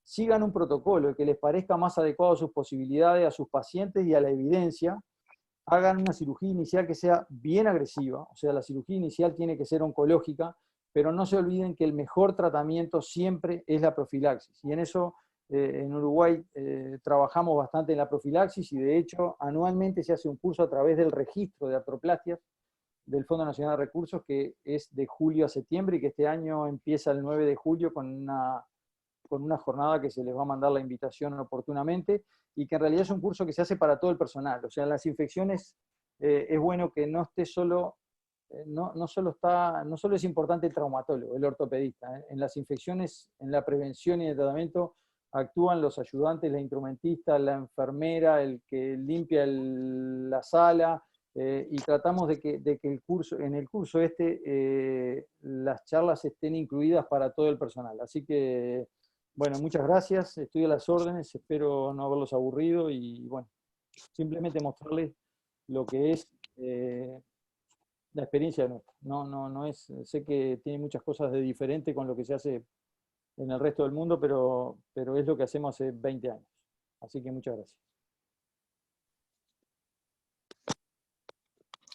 sigan un protocolo que les parezca más adecuado a sus posibilidades, a sus pacientes y a la evidencia, hagan una cirugía inicial que sea bien agresiva, o sea, la cirugía inicial tiene que ser oncológica, pero no se olviden que el mejor tratamiento siempre es la profilaxis, y en eso en Uruguay trabajamos bastante en la profilaxis, y de hecho anualmente se hace un curso a través del registro de artroplastias del Fondo Nacional de Recursos, que es de julio a septiembre, y que este año empieza el 9 de julio con una jornada que se les va a mandar la invitación oportunamente, y que en realidad es un curso que se hace para todo el personal. O sea, en las infecciones es bueno que no esté solo no solo es importante el traumatólogo, el ortopedista. En las infecciones, en la prevención y el tratamiento, actúan los ayudantes, la instrumentista, la enfermera, el que limpia la sala, y tratamos de que en el curso las charlas estén incluidas para todo el personal. Así que, bueno, muchas gracias, estoy a las órdenes, espero no haberlos aburrido y, bueno, simplemente mostrarles lo que es la experiencia nuestra. No es, sé que tiene muchas cosas de diferente con lo que se hace en el resto del mundo, pero es lo que hacemos hace 20 años. Así que muchas gracias.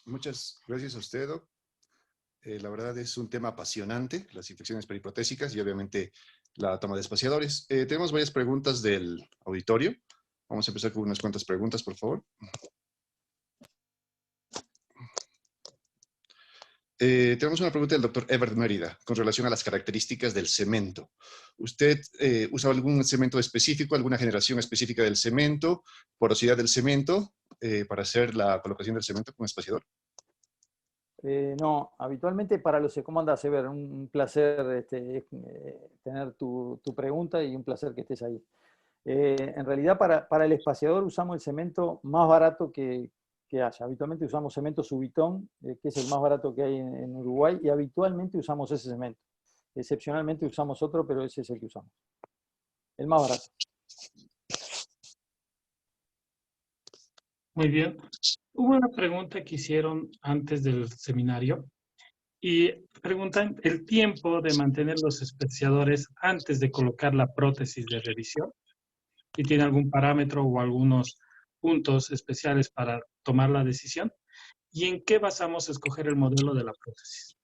Muchas gracias a usted, Doc. La verdad es un tema apasionante, las infecciones periprotésicas y obviamente la toma de espaciadores. Tenemos varias preguntas del auditorio. Vamos a empezar con unas cuantas preguntas, por favor. Tenemos una pregunta del doctor Ebert Mérida con relación a las características del cemento. ¿Usted usa algún cemento específico, alguna generación específica del cemento, porosidad del cemento, para hacer la colocación del cemento con espaciador? No, habitualmente para los... ¿Cómo andas, Eber? Un placer tener tu pregunta y un placer que estés ahí. En realidad, para el espaciador usamos el cemento más barato que haya. Habitualmente usamos cemento Subitón, que es el más barato que hay en Uruguay, y habitualmente usamos ese cemento. Excepcionalmente usamos otro, pero ese es el que usamos. El más barato. Muy bien. Hubo una pregunta que hicieron antes del seminario y preguntan el tiempo de mantener los espaciadores antes de colocar la prótesis de revisión. Si tiene algún parámetro o algunos puntos especiales para tomar la decisión. ¿Y en qué basamos escoger el modelo de la prótesis?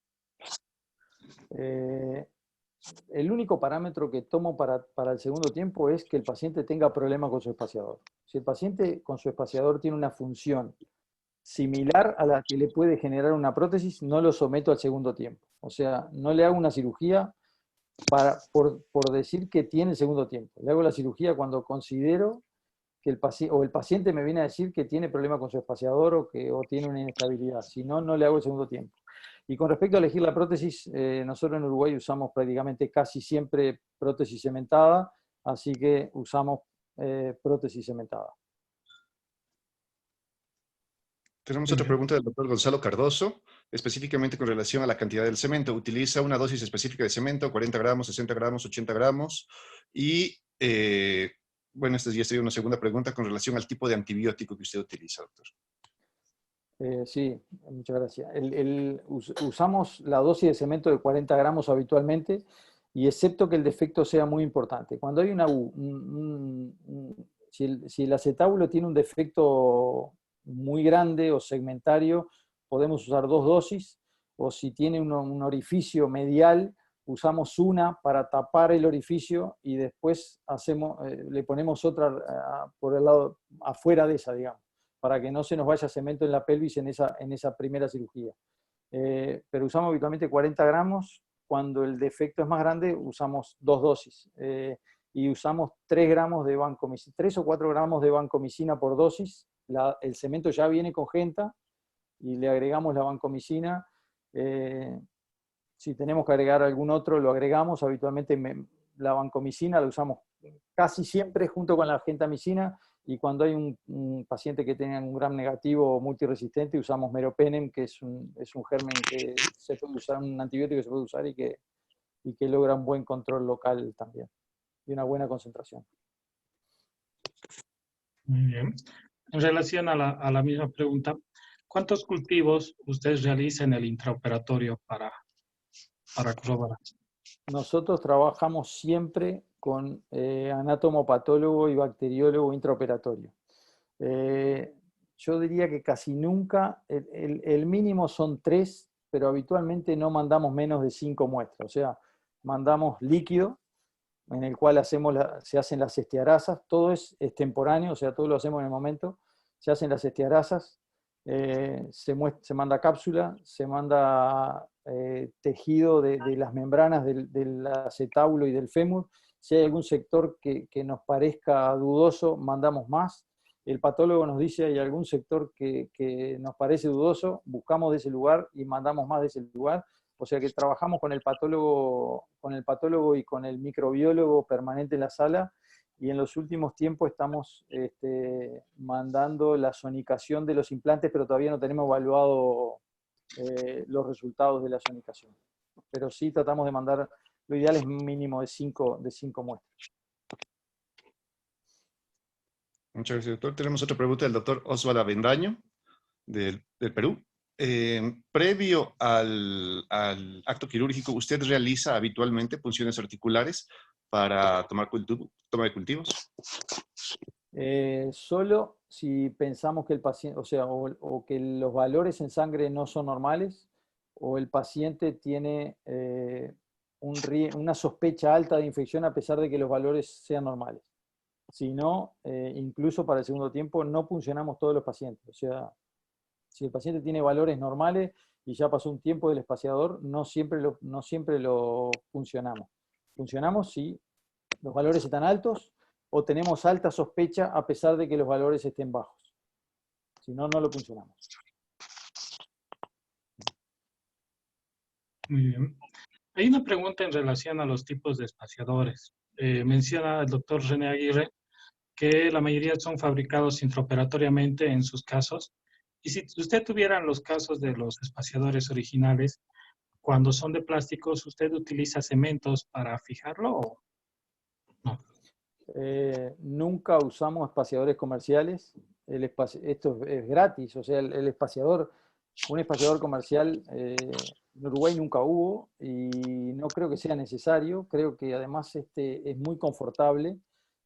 El único parámetro que tomo para el segundo tiempo es que el paciente tenga problema con su espaciador. Si el paciente con su espaciador tiene una función similar a la que le puede generar una prótesis, no lo someto al segundo tiempo. O sea, no le hago una cirugía por decir que tiene segundo tiempo. Le hago la cirugía cuando considero que el paciente me viene a decir que tiene problema con su espaciador o tiene una inestabilidad. Si no, no le hago el segundo tiempo. Y con respecto a elegir la prótesis, nosotros en Uruguay usamos prácticamente casi siempre prótesis cementada, así que usamos prótesis cementada. Tenemos otra pregunta del doctor Gonzalo Cardoso, específicamente con relación a la cantidad del cemento. Utiliza una dosis específica de cemento, 40 gramos, 60 gramos, 80 gramos. Y, bueno, esta ya sería una segunda pregunta con relación al tipo de antibiótico que usted utiliza, doctor. Sí, muchas gracias. Usamos la dosis de cemento de 40 gramos habitualmente, y excepto que el defecto sea muy importante. Cuando hay si el acetábulo tiene un defecto muy grande o segmentario, podemos usar 2 dosis, o si tiene un orificio medial, usamos una para tapar el orificio y después le ponemos otra por el lado afuera de esa, digamos, para que no se nos vaya cemento en la pelvis en esa primera cirugía. Pero usamos habitualmente 40 gramos. Cuando el defecto es más grande, usamos 2 dosis. Y usamos 3 gramos de vancomicina, 3 o 4 gramos de vancomicina por dosis. El cemento ya viene con genta y le agregamos la vancomicina. Si tenemos que agregar algún otro, lo agregamos. Habitualmente la vancomicina la usamos casi siempre junto con la gentamicina, y cuando hay un paciente que tenga un gram negativo o multiresistente, usamos meropenem, que es un germen que se puede usar, un antibiótico que se puede usar y que logra un buen control local también, y una buena concentración. Muy bien. En relación a la misma pregunta, ¿cuántos cultivos usted realiza en el intraoperatorio para corroborar? Nosotros trabajamos siempre con anatomopatólogo y bacteriólogo intraoperatorio. Yo diría que casi nunca, el mínimo son 3, pero habitualmente no mandamos menos de 5 muestras. O sea, mandamos líquido, en el cual se hacen las estearasas, todo es extemporáneo, o sea, todo lo hacemos en el momento, se hacen las estearasas, se manda cápsula, se manda tejido de las membranas del acetábulo y del fémur. Si hay algún sector que nos parezca dudoso, mandamos más, el patólogo nos dice hay algún sector que nos parece dudoso, buscamos de ese lugar y mandamos más de ese lugar. O sea que trabajamos con el patólogo y con el microbiólogo permanente en la sala, y en los últimos tiempos estamos mandando la sonicación de los implantes, pero todavía no tenemos evaluado los resultados de la sonicación. Pero sí tratamos de mandar, lo ideal es mínimo de 5 muestras. Muchas gracias, doctor. Tenemos otra pregunta del doctor Osvaldo Avendaño, del Perú. Previo al acto quirúrgico, ¿usted realiza habitualmente punciones articulares para toma de cultivos? Solo si pensamos que el paciente, o sea, o que los valores en sangre no son normales, o el paciente tiene una sospecha alta de infección a pesar de que los valores sean normales. Si no, incluso para el segundo tiempo no puncionamos todos los pacientes. O sea, si el paciente tiene valores normales y ya pasó un tiempo del espaciador, no siempre lo puncionamos. Puncionamos si los valores están altos o tenemos alta sospecha a pesar de que los valores estén bajos. Si no, no lo puncionamos. Muy bien. Hay una pregunta en relación a los tipos de espaciadores. Menciona el doctor René Aguirre que la mayoría son fabricados intraoperatoriamente en sus casos. Y si usted tuviera los casos de los espaciadores originales, cuando son de plásticos, ¿usted utiliza cementos para fijarlo o no? Nunca usamos espaciadores comerciales. Esto es gratis, o sea, un espaciador comercial en Uruguay nunca hubo y no creo que sea necesario. Creo que además es muy confortable,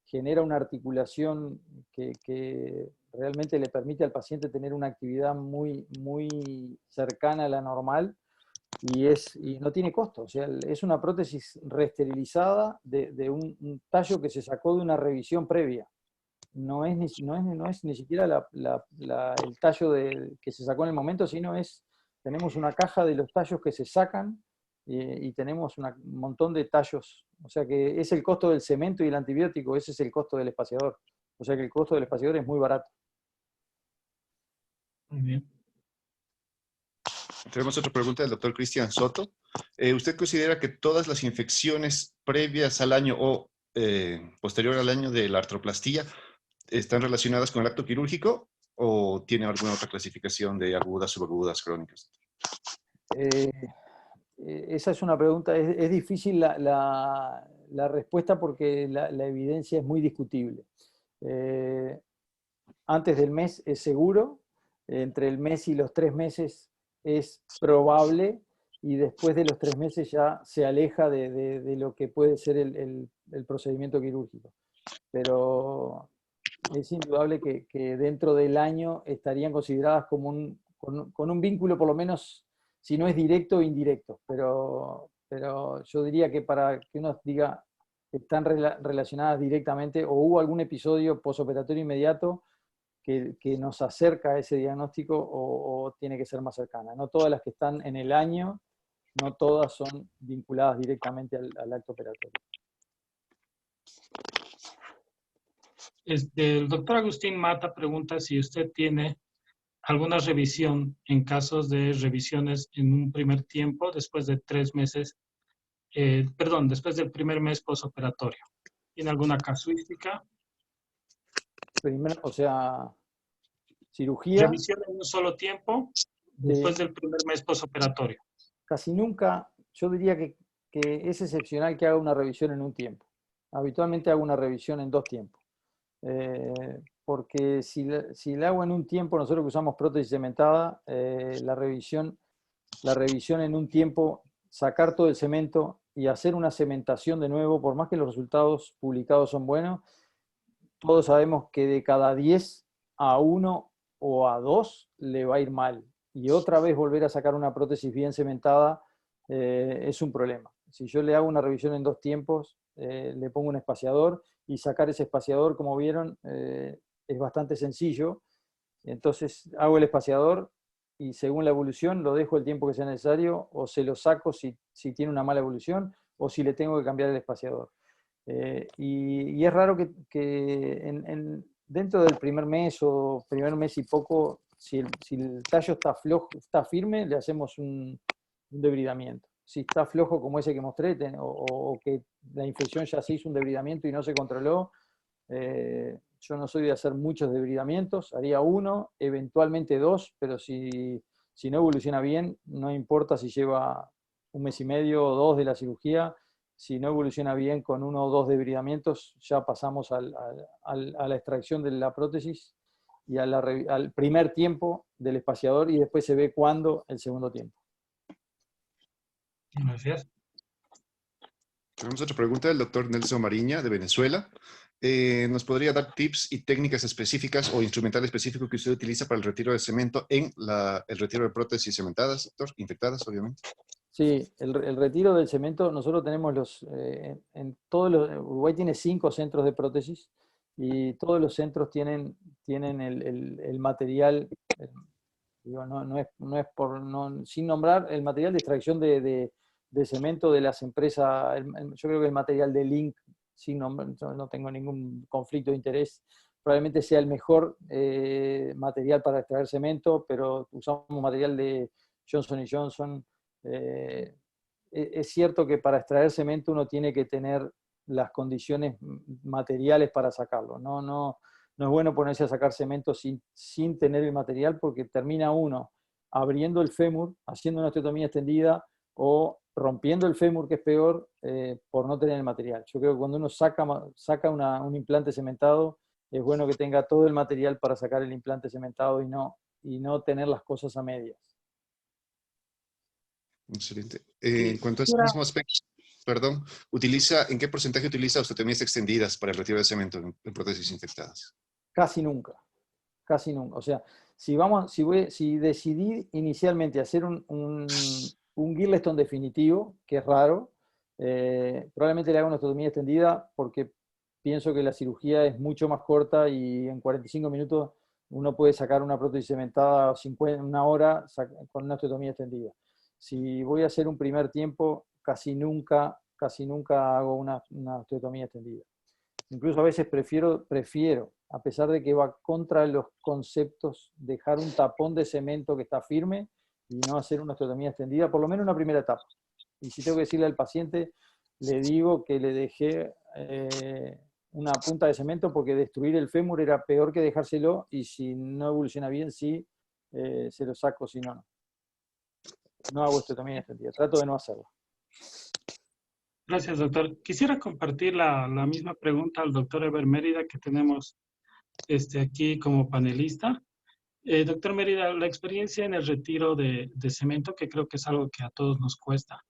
genera una articulación que realmente le permite al paciente tener una actividad muy, muy cercana a la normal. Y no tiene costo, o sea, es una prótesis reesterilizada de un tallo que se sacó de una revisión previa. No es ni siquiera el tallo que se sacó en el momento, sino tenemos una caja de los tallos que se sacan y tenemos un montón de tallos. O sea que es el costo del cemento y el antibiótico, ese es el costo del espaciador. O sea que el costo del espaciador es muy barato. Muy bien. Tenemos otra pregunta del doctor Cristian Soto. ¿Usted considera que todas las infecciones previas al año o posterior al año de la artroplastía están relacionadas con el acto quirúrgico o tiene alguna otra clasificación de agudas, subagudas, crónicas? Esa es una pregunta, es difícil la respuesta porque la evidencia es muy discutible. Antes del mes es seguro, entre el mes y los 3 meses es probable, y después de los 3 meses ya se aleja de lo que puede ser el procedimiento quirúrgico. Pero es indudable que dentro del año estarían consideradas como con un vínculo, por lo menos, si no es directo o indirecto. Pero yo diría que para que uno diga que están relacionadas directamente, o hubo algún episodio posoperatorio inmediato que nos acerca a ese diagnóstico, o tiene que ser más cercana. No todas las que están en el año, no todas son vinculadas directamente al acto operatorio. El doctor Agustín Mata pregunta si usted tiene alguna revisión en casos de revisiones en un primer tiempo, después de 3 meses, después del primer mes posoperatorio. ¿Tiene alguna casuística? Primero, o sea, cirugía. Revisión en un solo tiempo, después del primer mes posoperatorio. Casi nunca, yo diría que es excepcional que haga una revisión en un tiempo. Habitualmente hago una revisión en 2 tiempos. Porque si la hago en un tiempo, nosotros que usamos prótesis cementada, la revisión en un tiempo, sacar todo el cemento y hacer una cementación de nuevo, por más que los resultados publicados son buenos, todos sabemos que de cada 10 a 1 o a 2 le va a ir mal. Y otra vez volver a sacar una prótesis bien cementada es un problema. Si yo le hago una revisión en 2 tiempos, le pongo un espaciador, y sacar ese espaciador, como vieron, es bastante sencillo. Entonces hago el espaciador y según la evolución lo dejo el tiempo que sea necesario, o se lo saco si tiene una mala evolución, o si le tengo que cambiar el espaciador. Y es raro que dentro del primer mes o primer mes y poco, si el tallo está flojo, está firme, le hacemos un debridamiento. Si está flojo como ese que mostré, o que la infección ya se hizo un debridamiento y no se controló, yo no soy de hacer muchos debridamientos, haría uno, eventualmente dos, pero si no evoluciona bien, no importa si lleva un mes y medio o dos de la cirugía, si no evoluciona bien con uno o dos debridamientos, ya pasamos a la extracción de la prótesis y al primer tiempo del espaciador, y después se ve cuándo el segundo tiempo. Gracias. Tenemos otra pregunta del doctor Nelson Mariña, de Venezuela. ¿Nos podría dar tips y técnicas específicas o instrumental específico que usted utiliza para el retiro de cemento en el retiro de prótesis cementadas, doctor? Infectadas, obviamente. Sí, el retiro del cemento, nosotros tenemos Uruguay tiene 5 centros de prótesis, y todos los centros tienen el material, digo, sin nombrar, el material de extracción de cemento de las empresas. Yo creo que el material de Link, sin nombrar, no tengo ningún conflicto de interés, probablemente sea el mejor material para extraer cemento, pero usamos material de Johnson & Johnson. Es cierto que para extraer cemento uno tiene que tener las condiciones materiales para sacarlo. No es bueno ponerse a sacar cemento sin tener el material, porque termina uno abriendo el fémur, haciendo una osteotomía extendida, o rompiendo el fémur, que es peor, por no tener el material. Yo creo que cuando uno saca un implante cementado, es bueno que tenga todo el material para sacar el implante cementado y no tener las cosas a medias. Excelente. En cuanto a ese mismo aspecto, perdón, ¿en qué porcentaje utiliza osteotomías extendidas para el retiro de cemento en prótesis infectadas? Casi nunca. Casi nunca. O sea, si decidí inicialmente hacer un Girleston definitivo, que es raro, probablemente le haga una osteotomía extendida, porque pienso que la cirugía es mucho más corta y en 45 minutos uno puede sacar una prótesis cementada una hora con una osteotomía extendida. Si voy a hacer un primer tiempo, casi nunca hago una osteotomía extendida. Incluso a veces prefiero, a pesar de que va contra los conceptos, dejar un tapón de cemento que está firme y no hacer una osteotomía extendida, por lo menos una primera etapa. Y si tengo que decirle al paciente, le digo que le dejé una punta de cemento, porque destruir el fémur era peor que dejárselo, y si no evoluciona bien, sí, se lo saco, si no, no. No hago osteotomía extendida, trato de no hacerlo. Gracias, doctor. Quisiera compartir la misma pregunta al doctor Eber Mérida, que tenemos aquí como panelista. Doctor Mérida, la experiencia en el retiro de cemento, que creo que es algo que a todos nos cuesta.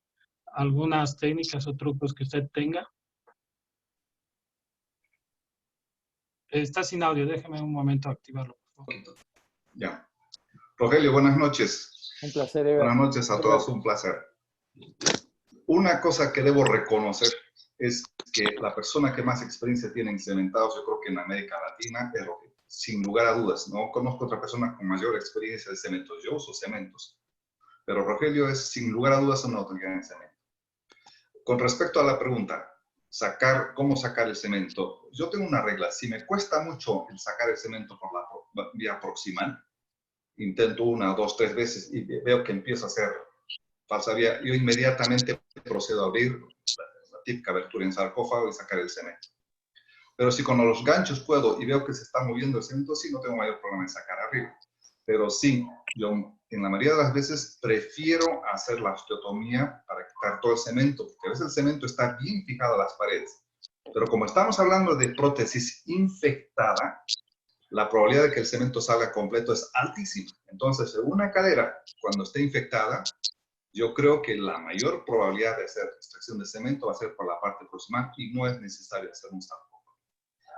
¿Algunas técnicas o trucos que usted tenga? Está sin audio, déjeme un momento activarlo, por favor. Ya. Rogelio, buenas noches. Un placer, Eber. Buenas noches a todos, un placer. Una cosa que debo reconocer es que la persona que más experiencia tiene en cementados, yo creo que en América Latina, es Rogelio. Sin lugar a dudas, no conozco otra persona con mayor experiencia de cementos. Yo uso cementos, pero Rogelio es sin lugar a dudas una autoridad en cemento. Con respecto a la pregunta, ¿cómo sacar el cemento? Yo tengo una regla. Si me cuesta mucho el sacar el cemento por la vía proximal, intento 1, 2, 3 veces y veo que empiezo a hacer falsa vía, yo inmediatamente procedo a abrir la típica abertura en sarcófago y sacar el cemento. Pero si con los ganchos puedo y veo que se está moviendo el cemento, sí, no tengo mayor problema en sacar arriba. Pero sí, yo en la mayoría de las veces prefiero hacer la osteotomía para quitar todo el cemento, porque a veces el cemento está bien fijado a las paredes. Pero como estamos hablando de prótesis infectada, la probabilidad de que el cemento salga completo es altísima. Entonces, en una cadera, cuando esté infectada, yo creo que la mayor probabilidad de hacer extracción de cemento va a ser por la parte proximal, y no es necesario hacer un tapón.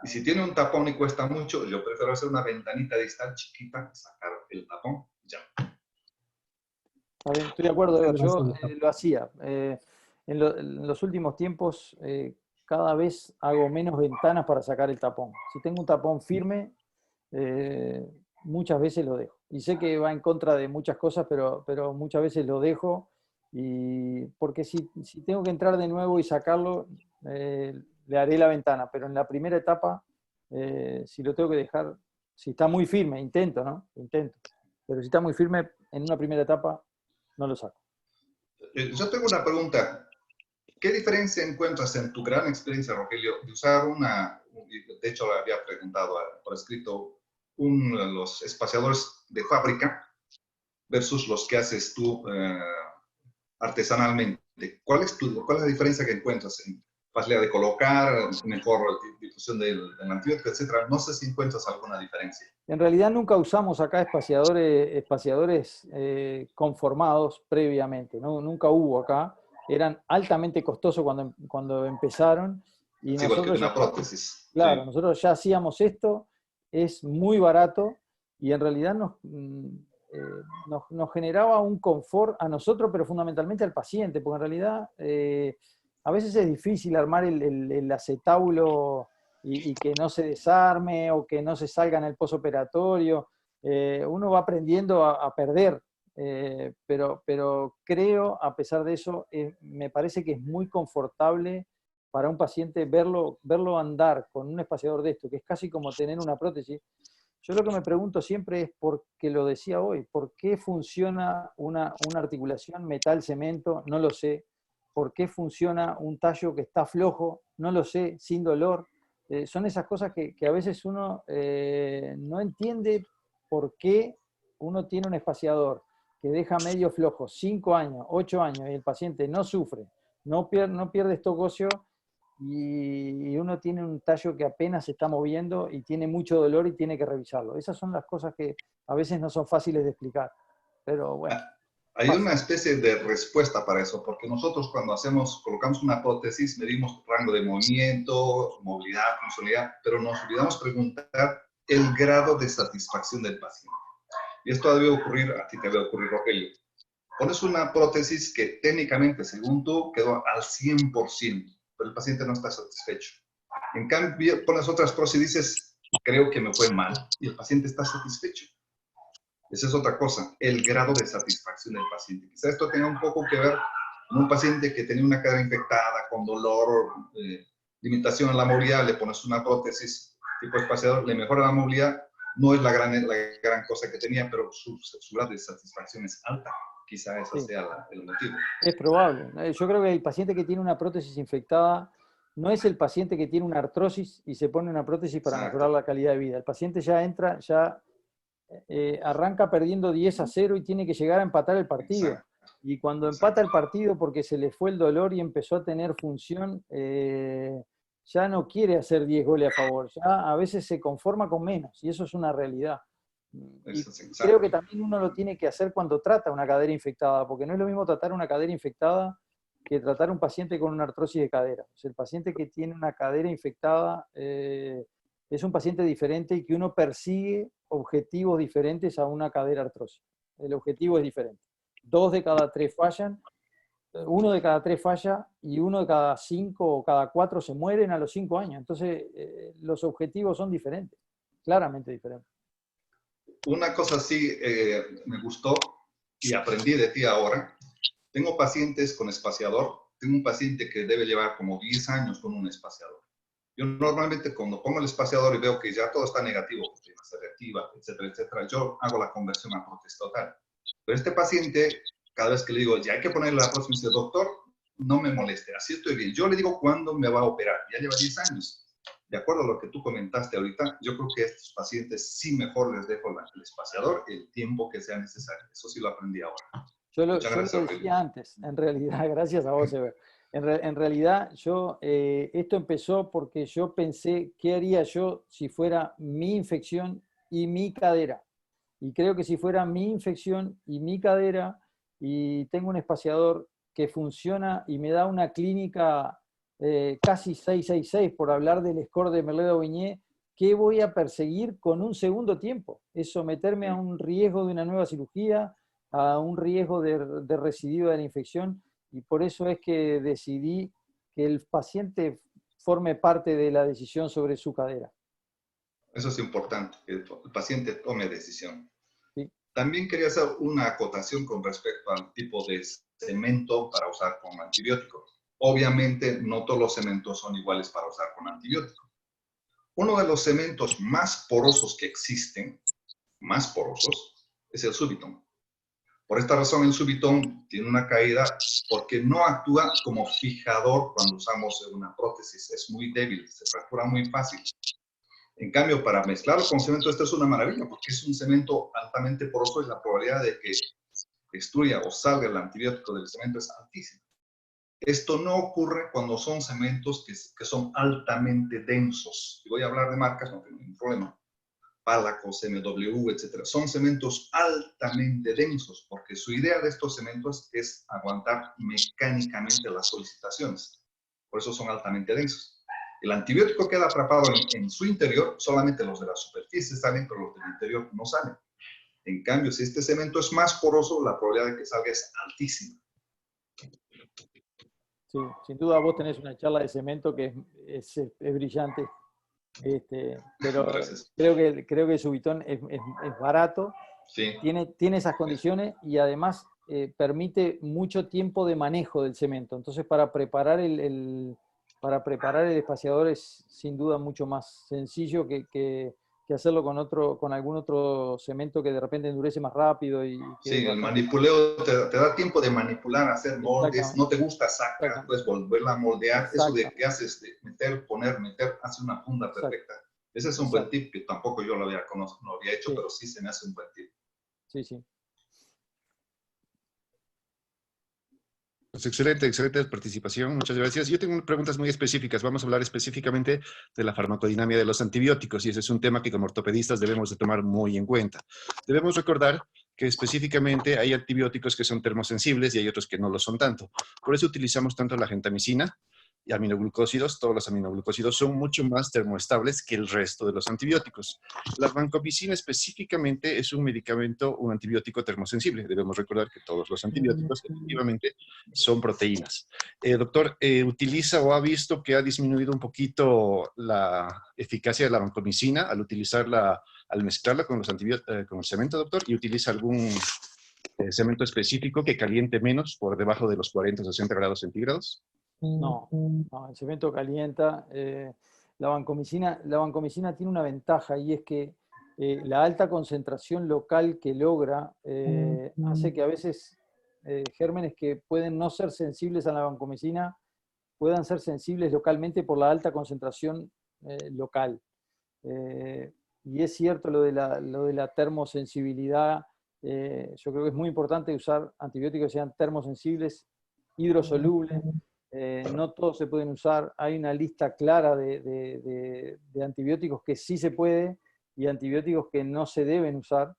Y si tiene un tapón y cuesta mucho, yo prefiero hacer una ventanita distal chiquita, sacar el tapón, ya. Estoy de acuerdo, Eber. Yo lo hacía. En los últimos tiempos, cada vez hago menos ventanas para sacar el tapón. Si tengo un tapón firme, muchas veces lo dejo. Y sé que va en contra de muchas cosas, pero muchas veces lo dejo, porque si tengo que entrar de nuevo y sacarlo, le haré la ventana. Pero en la primera etapa Si lo tengo que dejar, si está muy firme, intento, ¿no? Intento. Pero si está muy firme, en una primera etapa, no lo saco. Yo tengo una pregunta. ¿Qué diferencia encuentras en tu gran experiencia, Rogelio, de usar de hecho le había preguntado por escrito, los espaciadores de fábrica versus los que haces tú artesanalmente? ¿Cuál es la diferencia que encuentras en facilidad de colocar, mejor difusión del antibiótico, etcétera? No sé si encuentras alguna diferencia. En realidad nunca usamos acá espaciadores conformados previamente, ¿no? Nunca hubo acá. Eran altamente costosos cuando empezaron. Y Sí, igual que nosotros una prótesis. Claro, Sí. nosotros ya hacíamos esto, es muy barato y en realidad nos generaba un confort a nosotros, pero fundamentalmente al paciente, porque en realidad a veces es difícil armar el acetábulo y que no se desarme o que no se salga en el posoperatorio. Uno va aprendiendo a perder, pero creo, a pesar de eso, me parece que es muy confortable para un paciente verlo andar con un espaciador de esto, que es casi como tener una prótesis. Yo lo que me pregunto siempre es, porque lo decía hoy, ¿por qué funciona una articulación metal-cemento? No lo sé. ¿Por qué funciona un tallo que está flojo? No lo sé, sin dolor. Son esas cosas que a veces uno no entiende por qué uno tiene un espaciador que deja medio flojo 5 años, 8 años, y el paciente no sufre, no pierde stock óseo, y uno tiene un tallo que apenas se está moviendo y tiene mucho dolor y tiene que revisarlo. Esas son las cosas que a veces no son fáciles de explicar, pero bueno. Hay una especie de respuesta para eso, porque nosotros cuando colocamos una prótesis, medimos rango de movimiento, movilidad, funcionalidad, pero nos olvidamos preguntar el grado de satisfacción del paciente. Y esto debe ocurrir, a ti te debe ocurrir, Rogelio. Pones una prótesis que técnicamente, según tú, quedó al 100%, pero el paciente no está satisfecho. En cambio, pones otras prótesis y dices, creo que me fue mal, y el paciente está satisfecho. Esa es otra cosa, el grado de satisfacción del paciente. Quizá esto tenga un poco que ver con un paciente que tenía una cadera infectada, con dolor, limitación en la movilidad, le pones una prótesis tipo espaciador, le mejora la movilidad, no es la gran cosa que tenía, pero su grado de satisfacción es alta. Quizá ese sea el motivo. Es probable. Yo creo que el paciente que tiene una prótesis infectada no es el paciente que tiene una artrosis y se pone una prótesis para mejorar la calidad de vida. El paciente ya entra, arranca perdiendo 10-0 y tiene que llegar a empatar el partido. Exacto. Y cuando empata el partido porque se le fue el dolor y empezó a tener función, ya no quiere hacer 10 goles a favor. Ya a veces se conforma con menos y eso es una realidad. Y creo que también uno lo tiene que hacer cuando trata una cadera infectada, porque no es lo mismo tratar una cadera infectada que tratar un paciente con una artrosis de cadera. O sea, el paciente que tiene una cadera infectada es un paciente diferente y que uno persigue objetivos diferentes a una cadera artrosis. El objetivo es diferente. 2 de cada 3 fallan, 1 de cada 3 falla y 1 de cada 5 o cada 4 se mueren a los 5 años. Entonces, los objetivos son diferentes, claramente diferentes. Una cosa sí me gustó y aprendí de ti ahora. Tengo pacientes con espaciador. Tengo un paciente que debe llevar como 10 años con un espaciador. Yo normalmente cuando pongo el espaciador y veo que ya todo está negativo, masa reactiva, etcétera, etcétera, yo hago la conversión a prótesis total. Pero este paciente, cada vez que le digo, ya hay que ponerle la prótesis, dice, doctor, no me moleste, así estoy bien. Yo le digo cuándo me va a operar. Ya lleva 10 años. De acuerdo a lo que tú comentaste ahorita, yo creo que a estos pacientes sí mejor les dejo el espaciador el tiempo que sea necesario. Eso sí lo aprendí ahora. Yo lo decía antes, en realidad, gracias a vos, Eber. En realidad, esto empezó porque yo pensé, ¿qué haría yo si fuera mi infección y mi cadera? Y creo que si fuera mi infección y mi cadera, y tengo un espaciador que funciona y me da una clínica casi 666, por hablar del score de Merleau-Vigné, ¿qué voy a perseguir con un segundo tiempo? Es someterme a un riesgo de una nueva cirugía, a un riesgo de recidiva de la infección, y por eso es que decidí que el paciente forme parte de la decisión sobre su cadera. Eso es importante, que el paciente tome decisión. Sí. También quería hacer una acotación con respecto al tipo de cemento para usar con antibióticos. Obviamente, no todos los cementos son iguales para usar con antibióticos. Uno de los cementos más porosos que existen, más porosos, es el Subiton. Por esta razón, el Subiton tiene una caída porque no actúa como fijador cuando usamos una prótesis. Es muy débil, se fractura muy fácil. En cambio, para mezclarlo con cemento, esto es una maravilla porque es un cemento altamente poroso y la probabilidad de que destruya o salga el antibiótico del cemento es altísima. Esto no ocurre cuando son cementos que son altamente densos. Y voy a hablar de marcas, no tengo ningún problema. Pálacos, MW, etc. Son cementos altamente densos, porque su idea de estos cementos es aguantar mecánicamente las solicitaciones. Por eso son altamente densos. El antibiótico queda atrapado en su interior, solamente los de la superficie salen, pero los del interior no salen. En cambio, si este cemento es más poroso, la probabilidad de que salga es altísima. Sí, sin duda vos tenés una charla de cemento que es brillante. Pero Gracias. creo que Subiton es barato, Sí. tiene esas condiciones y además permite mucho tiempo de manejo del cemento. Entonces para preparar el espaciador es sin duda mucho más sencillo que hacerlo con algún otro cemento que de repente endurece más rápido. Sí, el manipuleo te da tiempo de manipular, hacer moldes. No te gusta, saca, puedes volverla a moldear. Eso de que haces de meter, poner, meter, hace una funda perfecta. Ese es un buen tip que tampoco yo lo había hecho, pero sí se me hace un buen tip. Sí, sí. Pues excelente, excelente participación, muchas gracias. Yo tengo preguntas muy específicas. Vamos a hablar específicamente de la farmacodinámica de los antibióticos y ese es un tema que como ortopedistas debemos de tomar muy en cuenta. Debemos recordar que específicamente hay antibióticos que son termosensibles y hay otros que no lo son tanto. Por eso utilizamos tanto la gentamicina y aminoglucósidos. Todos los aminoglucósidos son mucho más termoestables que el resto de los antibióticos. La vancomicina específicamente es un medicamento, un antibiótico termosensible. Debemos recordar que todos los antibióticos efectivamente son proteínas. Doctor, ¿utiliza o ha visto que ha disminuido un poquito la eficacia de la vancomicina al utilizarla, al mezclarla con con el cemento, doctor? ¿Y utiliza algún cemento específico que caliente menos por debajo de los 40 o 60 grados centígrados? No, el cemento calienta. La vancomicina tiene una ventaja y es que la alta concentración local que logra hace que a veces gérmenes que pueden no ser sensibles a la vancomicina puedan ser sensibles localmente por la alta concentración local. Y es cierto lo de la termosensibilidad. Yo creo que es muy importante usar antibióticos que sean termosensibles, hidrosolubles. No todos se pueden usar. Hay una lista clara de antibióticos que sí se puede y antibióticos que no se deben usar,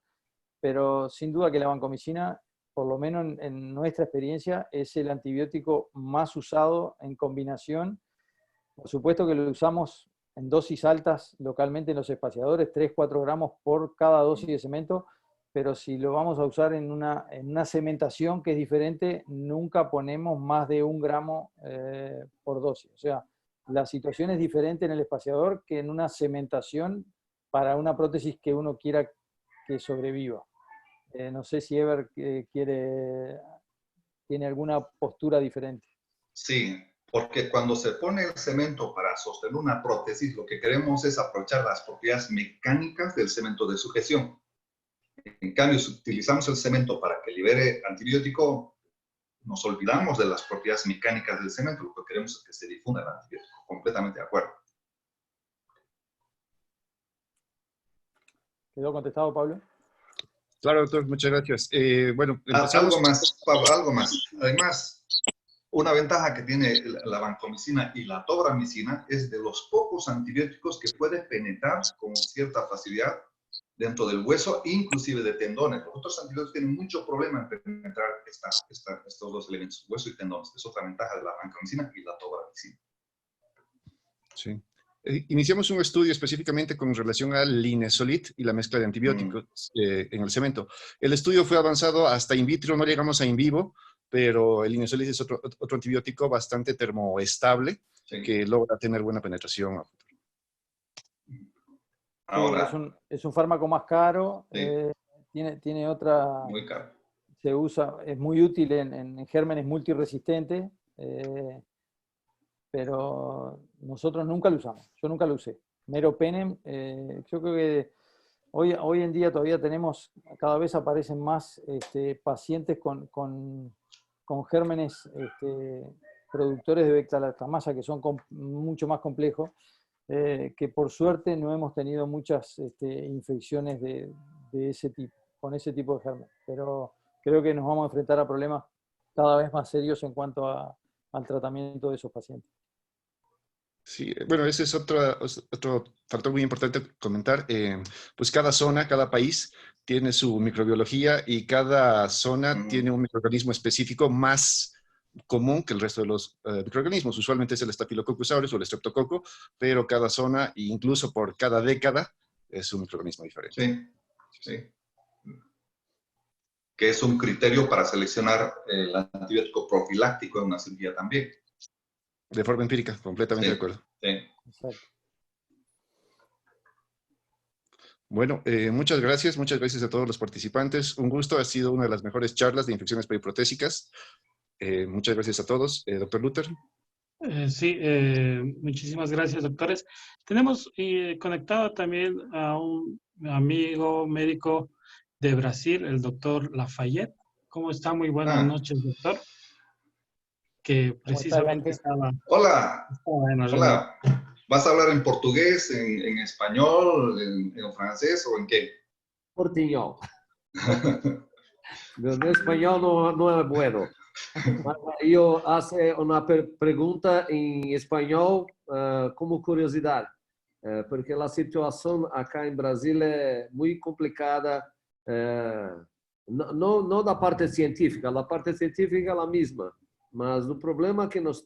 pero sin duda que la vancomicina, por lo menos en nuestra experiencia, es el antibiótico más usado en combinación. Por supuesto que lo usamos en dosis altas localmente en los espaciadores, 3-4 gramos por cada dosis de cemento, pero si lo vamos a usar en una cementación que es diferente, nunca ponemos más de 1 gramo por dosis. O sea, la situación es diferente en el espaciador que en una cementación para una prótesis que uno quiera que sobreviva. No sé si Ever tiene alguna postura diferente. Sí, porque cuando se pone el cemento para sostener una prótesis, lo que queremos es aprovechar las propiedades mecánicas del cemento de sujeción. En cambio, si utilizamos el cemento para que libere antibiótico, nos olvidamos de las propiedades mecánicas del cemento. Lo que queremos es que se difunda el antibiótico. Completamente de acuerdo. ¿Quedó contestado, Pablo? Claro, doctor, muchas gracias. Bueno, algo más, Pablo, algo más. Además, una ventaja que tiene la vancomicina y la tobramicina es de los pocos antibióticos que puede penetrar con cierta facilidad dentro del hueso, inclusive de tendones. Los otros antibióticos tienen mucho problema en penetrar estos dos elementos, hueso y tendones. Es otra ventaja de la vancomicina y la tobramicina. Sí. Iniciamos un estudio específicamente con relación al Linezolid y la mezcla de antibióticos en el cemento. El estudio fue avanzado hasta in vitro, no llegamos a in vivo, pero el Linezolid es otro antibiótico bastante termoestable, sí, que logra tener buena penetración a futuro. Ahora, es un fármaco más caro, sí, tiene otra... Muy caro. Se usa, es muy útil en gérmenes multiresistentes, pero nosotros nunca lo usamos. Yo nunca lo usé. Meropenem, yo creo que hoy en día todavía tenemos, cada vez aparecen más pacientes con gérmenes productores de beta-lactamasa que son mucho más complejos, que por suerte no hemos tenido muchas infecciones de ese tipo, con ese tipo de gérmenes. Pero creo que nos vamos a enfrentar a problemas cada vez más serios en cuanto al tratamiento de esos pacientes. Sí, bueno, ese es otro factor muy importante comentar. Pues cada zona, cada país tiene su microbiología y cada zona tiene un microorganismo específico más común que el resto de los microorganismos. Usualmente es el Staphylococcus aureus o el Streptococo, pero cada zona, e incluso por cada década, es un microorganismo diferente. Sí, sí. Que es un criterio para seleccionar el antibiótico profiláctico en una cirugía también. De forma empírica, completamente de acuerdo. Sí. Exacto. Bueno, muchas gracias a todos los participantes. Un gusto, ha sido una de las mejores charlas de infecciones periprotésicas. Muchas gracias a todos. Doctor Luther. Sí, muchísimas gracias, doctores. Tenemos conectado también a un amigo médico de Brasil, el doctor Lafayette. ¿Cómo está? Muy buenas noches, doctor. Que precisamente estaba... Hola. Bueno, hola. ¿Vas a hablar en portugués, en español, en francés o en qué? Portuñol. Meu espanhol não é bueno. Eu faço uma pergunta em espanhol como curiosidade, porque a situação acá em Brasil é muito complicada, não da parte científica, a parte científica é a mesma, mas o problema que nós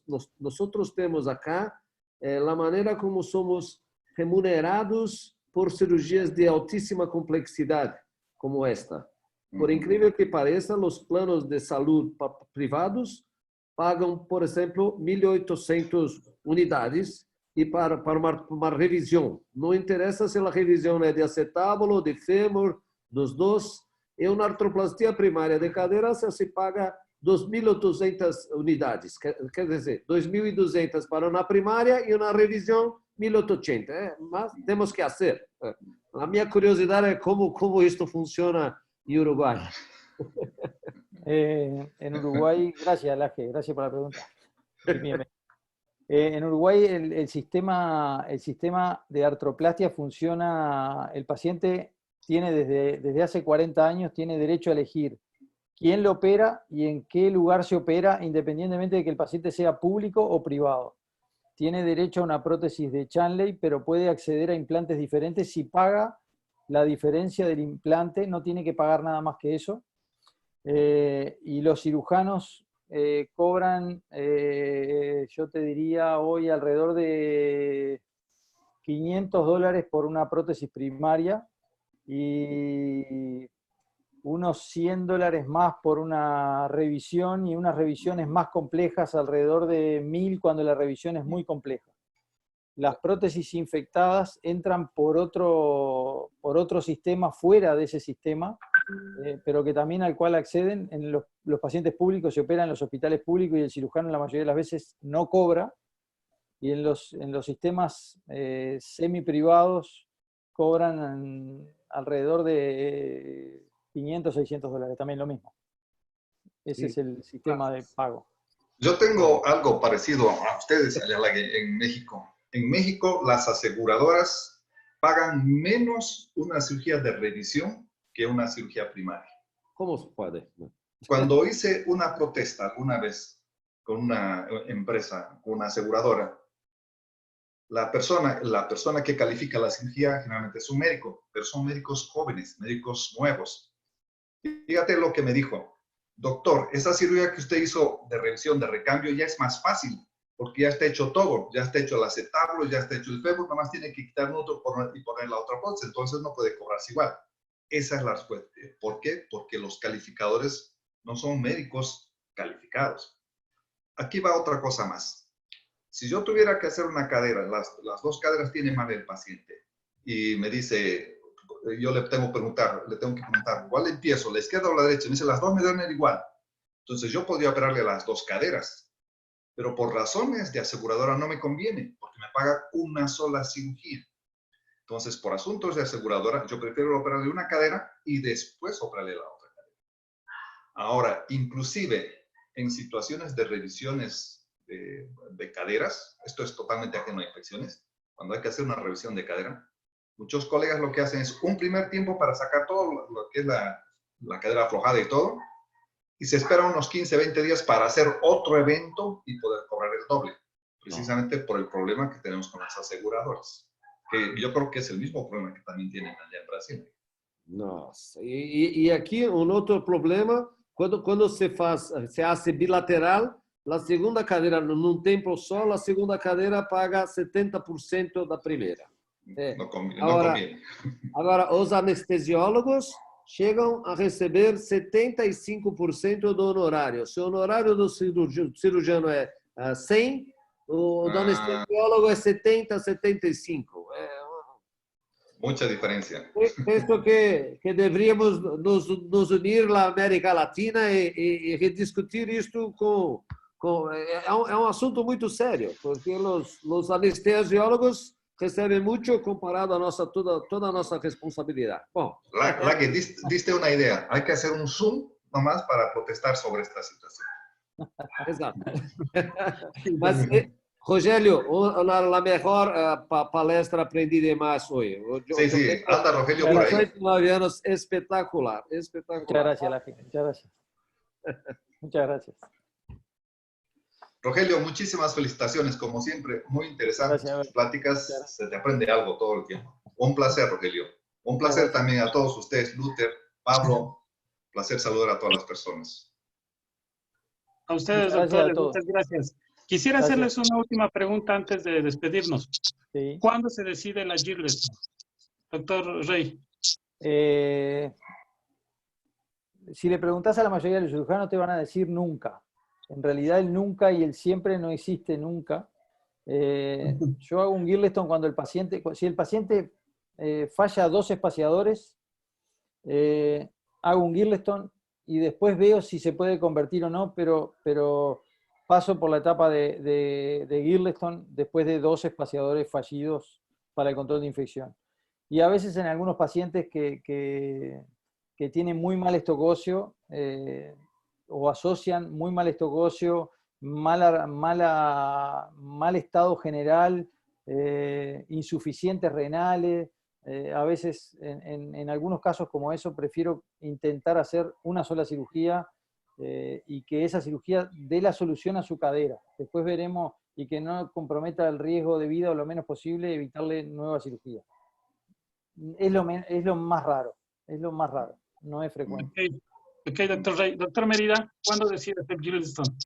temos acá é a maneira como somos remunerados por cirurgias de altíssima complexidade, como esta. Por incrível que pareça, os planos de saúde privados pagam, por exemplo, 1.800 unidades e para uma revisão. Não interessa se a revisão é de acetábulo, de fêmur, dos dois. E uma artroplastia primária de cadeira se paga 2.200 unidades. Quer dizer, 2.200 para uma primária e uma revisão 1.800. Mas temos que fazer. A minha curiosidade é como isto funciona en Uruguay. En Uruguay, gracias Laje, gracias por la pregunta. En Uruguay el sistema de artroplastia funciona, el paciente tiene desde hace 40 años, tiene derecho a elegir quién lo opera y en qué lugar se opera, independientemente de que el paciente sea público o privado. Tiene derecho a una prótesis de Chanley, pero puede acceder a implantes diferentes si paga la diferencia del implante, no tiene que pagar nada más que eso. Y los cirujanos cobran, yo te diría hoy, alrededor de $500 por una prótesis primaria y unos $100 más por una revisión, y unas revisiones más complejas, alrededor de 1.000 cuando la revisión es muy compleja. Las prótesis infectadas entran por otro sistema fuera de ese sistema, pero que también al cual acceden los pacientes públicos, se operan en los hospitales públicos y el cirujano la mayoría de las veces no cobra, y en los sistemas semi-privados cobran alrededor de $500, $600, también lo mismo. Ese es el sistema de pago. Yo tengo algo parecido a ustedes allá en México. En México, las aseguradoras pagan menos una cirugía de revisión que una cirugía primaria. ¿Cómo se puede? Cuando hice una protesta alguna vez con una empresa, con una aseguradora, la persona que califica la cirugía generalmente es un médico, pero son médicos jóvenes, médicos nuevos. Fíjate lo que me dijo. Doctor, esa cirugía que usted hizo de revisión, de recambio, ya es más fácil, porque ya está hecho todo, ya está hecho el acetábulo, ya está hecho el fémur, nada más tiene que quitar un otro y poner la otra prótesis, entonces no puede cobrarse igual. Esa es la respuesta. ¿Por qué? Porque los calificadores no son médicos calificados. Aquí va otra cosa más. Si yo tuviera que hacer una cadera, las dos caderas tienen mal el paciente, y me dice, yo le tengo que preguntar, ¿cuál empiezo? ¿La izquierda o la derecha? Me dice, las dos me duelen igual. Entonces yo podría operarle las dos caderas. Pero por razones de aseguradora no me conviene, porque me paga una sola cirugía. Entonces, por asuntos de aseguradora, yo prefiero operarle una cadera y después operarle la otra cadera. Ahora, inclusive en situaciones de revisiones de caderas, esto es totalmente ajeno a infecciones, cuando hay que hacer una revisión de cadera, muchos colegas lo que hacen es un primer tiempo para sacar todo lo que es la cadera aflojada y todo, y se espera unos 15, 20 días para hacer otro evento y poder cobrar el doble, precisamente por el problema que tenemos con las aseguradoras, que yo creo que es el mismo problema que también tienen allá en Brasil. Nossa, e aqui outro problema, quando se hace bilateral, a segunda cadeira num tempo só, a segunda cadeira paga 70% da primeira. No conviene. Agora, os anestesiólogos chegam a receber 75% do honorário. Se o honorário do cirurgião é 100, o do anestesiólogo é 70, 75. Mucha diferencia. Penso que deveríamos nos unir na América Latina e rediscutir isto é um assunto muito sério, porque os anestesiólogos recebem muito comparado a toda a nossa responsabilidade. Bom, que diste uma ideia. Há que fazer um Zoom nomás para protestar sobre esta situação. Exato. Mas, Rogério, a melhor palestra aprendi demais hoje. Sí, anda Rogelio por ahí. 9 anos, espetacular. Muchas gracias, Lafi. Muchas gracias. Muchas gracias. Rogelio, muchísimas felicitaciones, como siempre, muy interesantes tus pláticas, se te aprende algo todo el tiempo. Un placer, Rogelio. Un placer también a todos ustedes, Luther, Pablo, placer saludar a todas las personas. A ustedes, doctores, muchas gracias. Quisiera hacerles una última pregunta antes de despedirnos. Sí. ¿Cuándo se decide la Gillestone? Doctor Rey. Si le preguntas a la mayoría de los cirujanos te van a decir nunca. En realidad el nunca y el siempre no existe nunca. Yo hago un Gillestone cuando si el paciente falla 2 espaciadores, hago un Gillestone y después veo si se puede convertir o no, pero paso por la etapa de Gillestone después de 2 espaciadores fallidos para el control de infección. Y a veces en algunos pacientes que tienen muy mal estocóseo, o asocian muy mal estocóseo, mal estado general, insuficientes renales. A veces, en algunos casos como eso, prefiero intentar hacer una sola cirugía y que esa cirugía dé la solución a su cadera. Después veremos, y que no comprometa el riesgo de vida o lo menos posible, evitarle nueva cirugía. Es lo más raro, no es frecuente. Ok, doctor Rey. Doctor Mérida, ¿cuándo decide hacer Gillestone?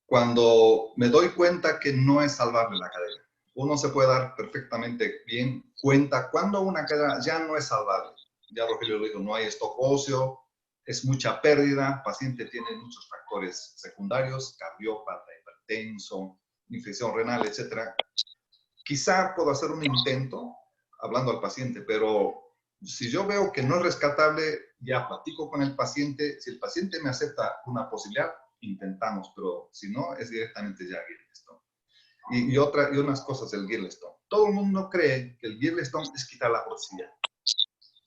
Cuando me doy cuenta que no es salvable la cadera. Uno se puede dar perfectamente bien cuenta cuando una cadera ya no es salvable. Ya Rogelio lo dijo, no hay stock óseo, es mucha pérdida, el paciente tiene muchos factores secundarios, cardiópata, hipertenso, infección renal, etc. Quizá puedo hacer un intento hablando al paciente, pero si yo veo que no es rescatable, ya platico con el paciente. Si el paciente me acepta una posibilidad, intentamos, pero si no, es directamente ya Gillestone. Y unas cosas del Gillestone. Todo el mundo cree que el Gillestone es quitar la prótesis.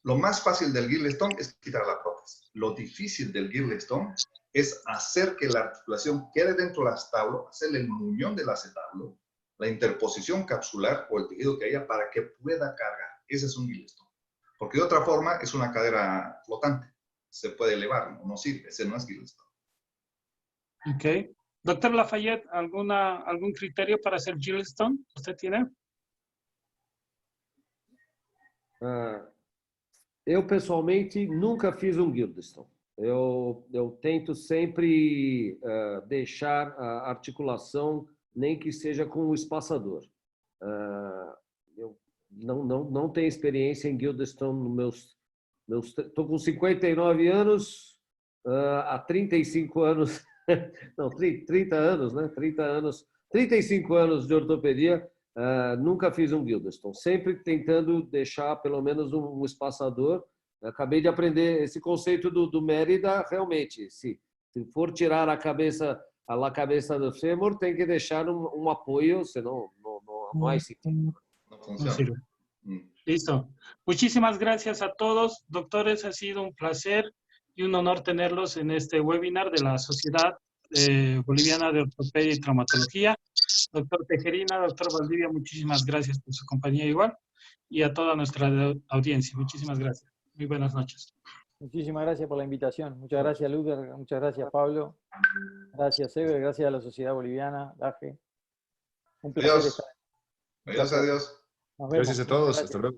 Lo más fácil del Gillestone es quitar la prótesis. Lo difícil del Gillestone es hacer que la articulación quede dentro del acetablo, hacerle el muñón del acetablo, la interposición capsular o el tejido que haya para que pueda cargar. Ese es un Gillestone. Porque de otra forma es una cadera flotante. Se puede elevar, no sirve. Ese no es Gillestone. Ok. Doctor Lafayette, ¿algún criterio para hacer Gillestone? ¿Usted tiene? Eu, pessoalmente, nunca fiz um Gillestone. Eu tento sempre deixar a articulação, nem que seja com o espaçador. Eu não tenho experiência em Gillestone nos meus... Estou com 59 anos, há 35 anos... Não, 30 anos, né? 35 anos de ortopedia, nunca fiz um Gillestone. Sempre tentando deixar pelo menos um espaçador. Acabei de aprender esse conceito do Mérida, realmente. Se for tirar a cabeça do fêmur, tem que deixar um apoio, senão não há sentido. No funciona. Listo. Muchísimas gracias a todos. Doctores, ha sido un placer y un honor tenerlos en este webinar de la Sociedad Boliviana de Ortopedia y Traumatología. Doctor Tejerina, doctor Valdivia, muchísimas gracias por su compañía igual. Y a toda nuestra audiencia, muchísimas gracias. Muy buenas noches. Muchísimas gracias por la invitación. Muchas gracias, Luder. Muchas gracias, Pablo. Gracias, Eber. Gracias a la Sociedad Boliviana, DAGE. Un placer estar. Adiós, adiós. Nos vemos. Gracias a todos. Hasta luego.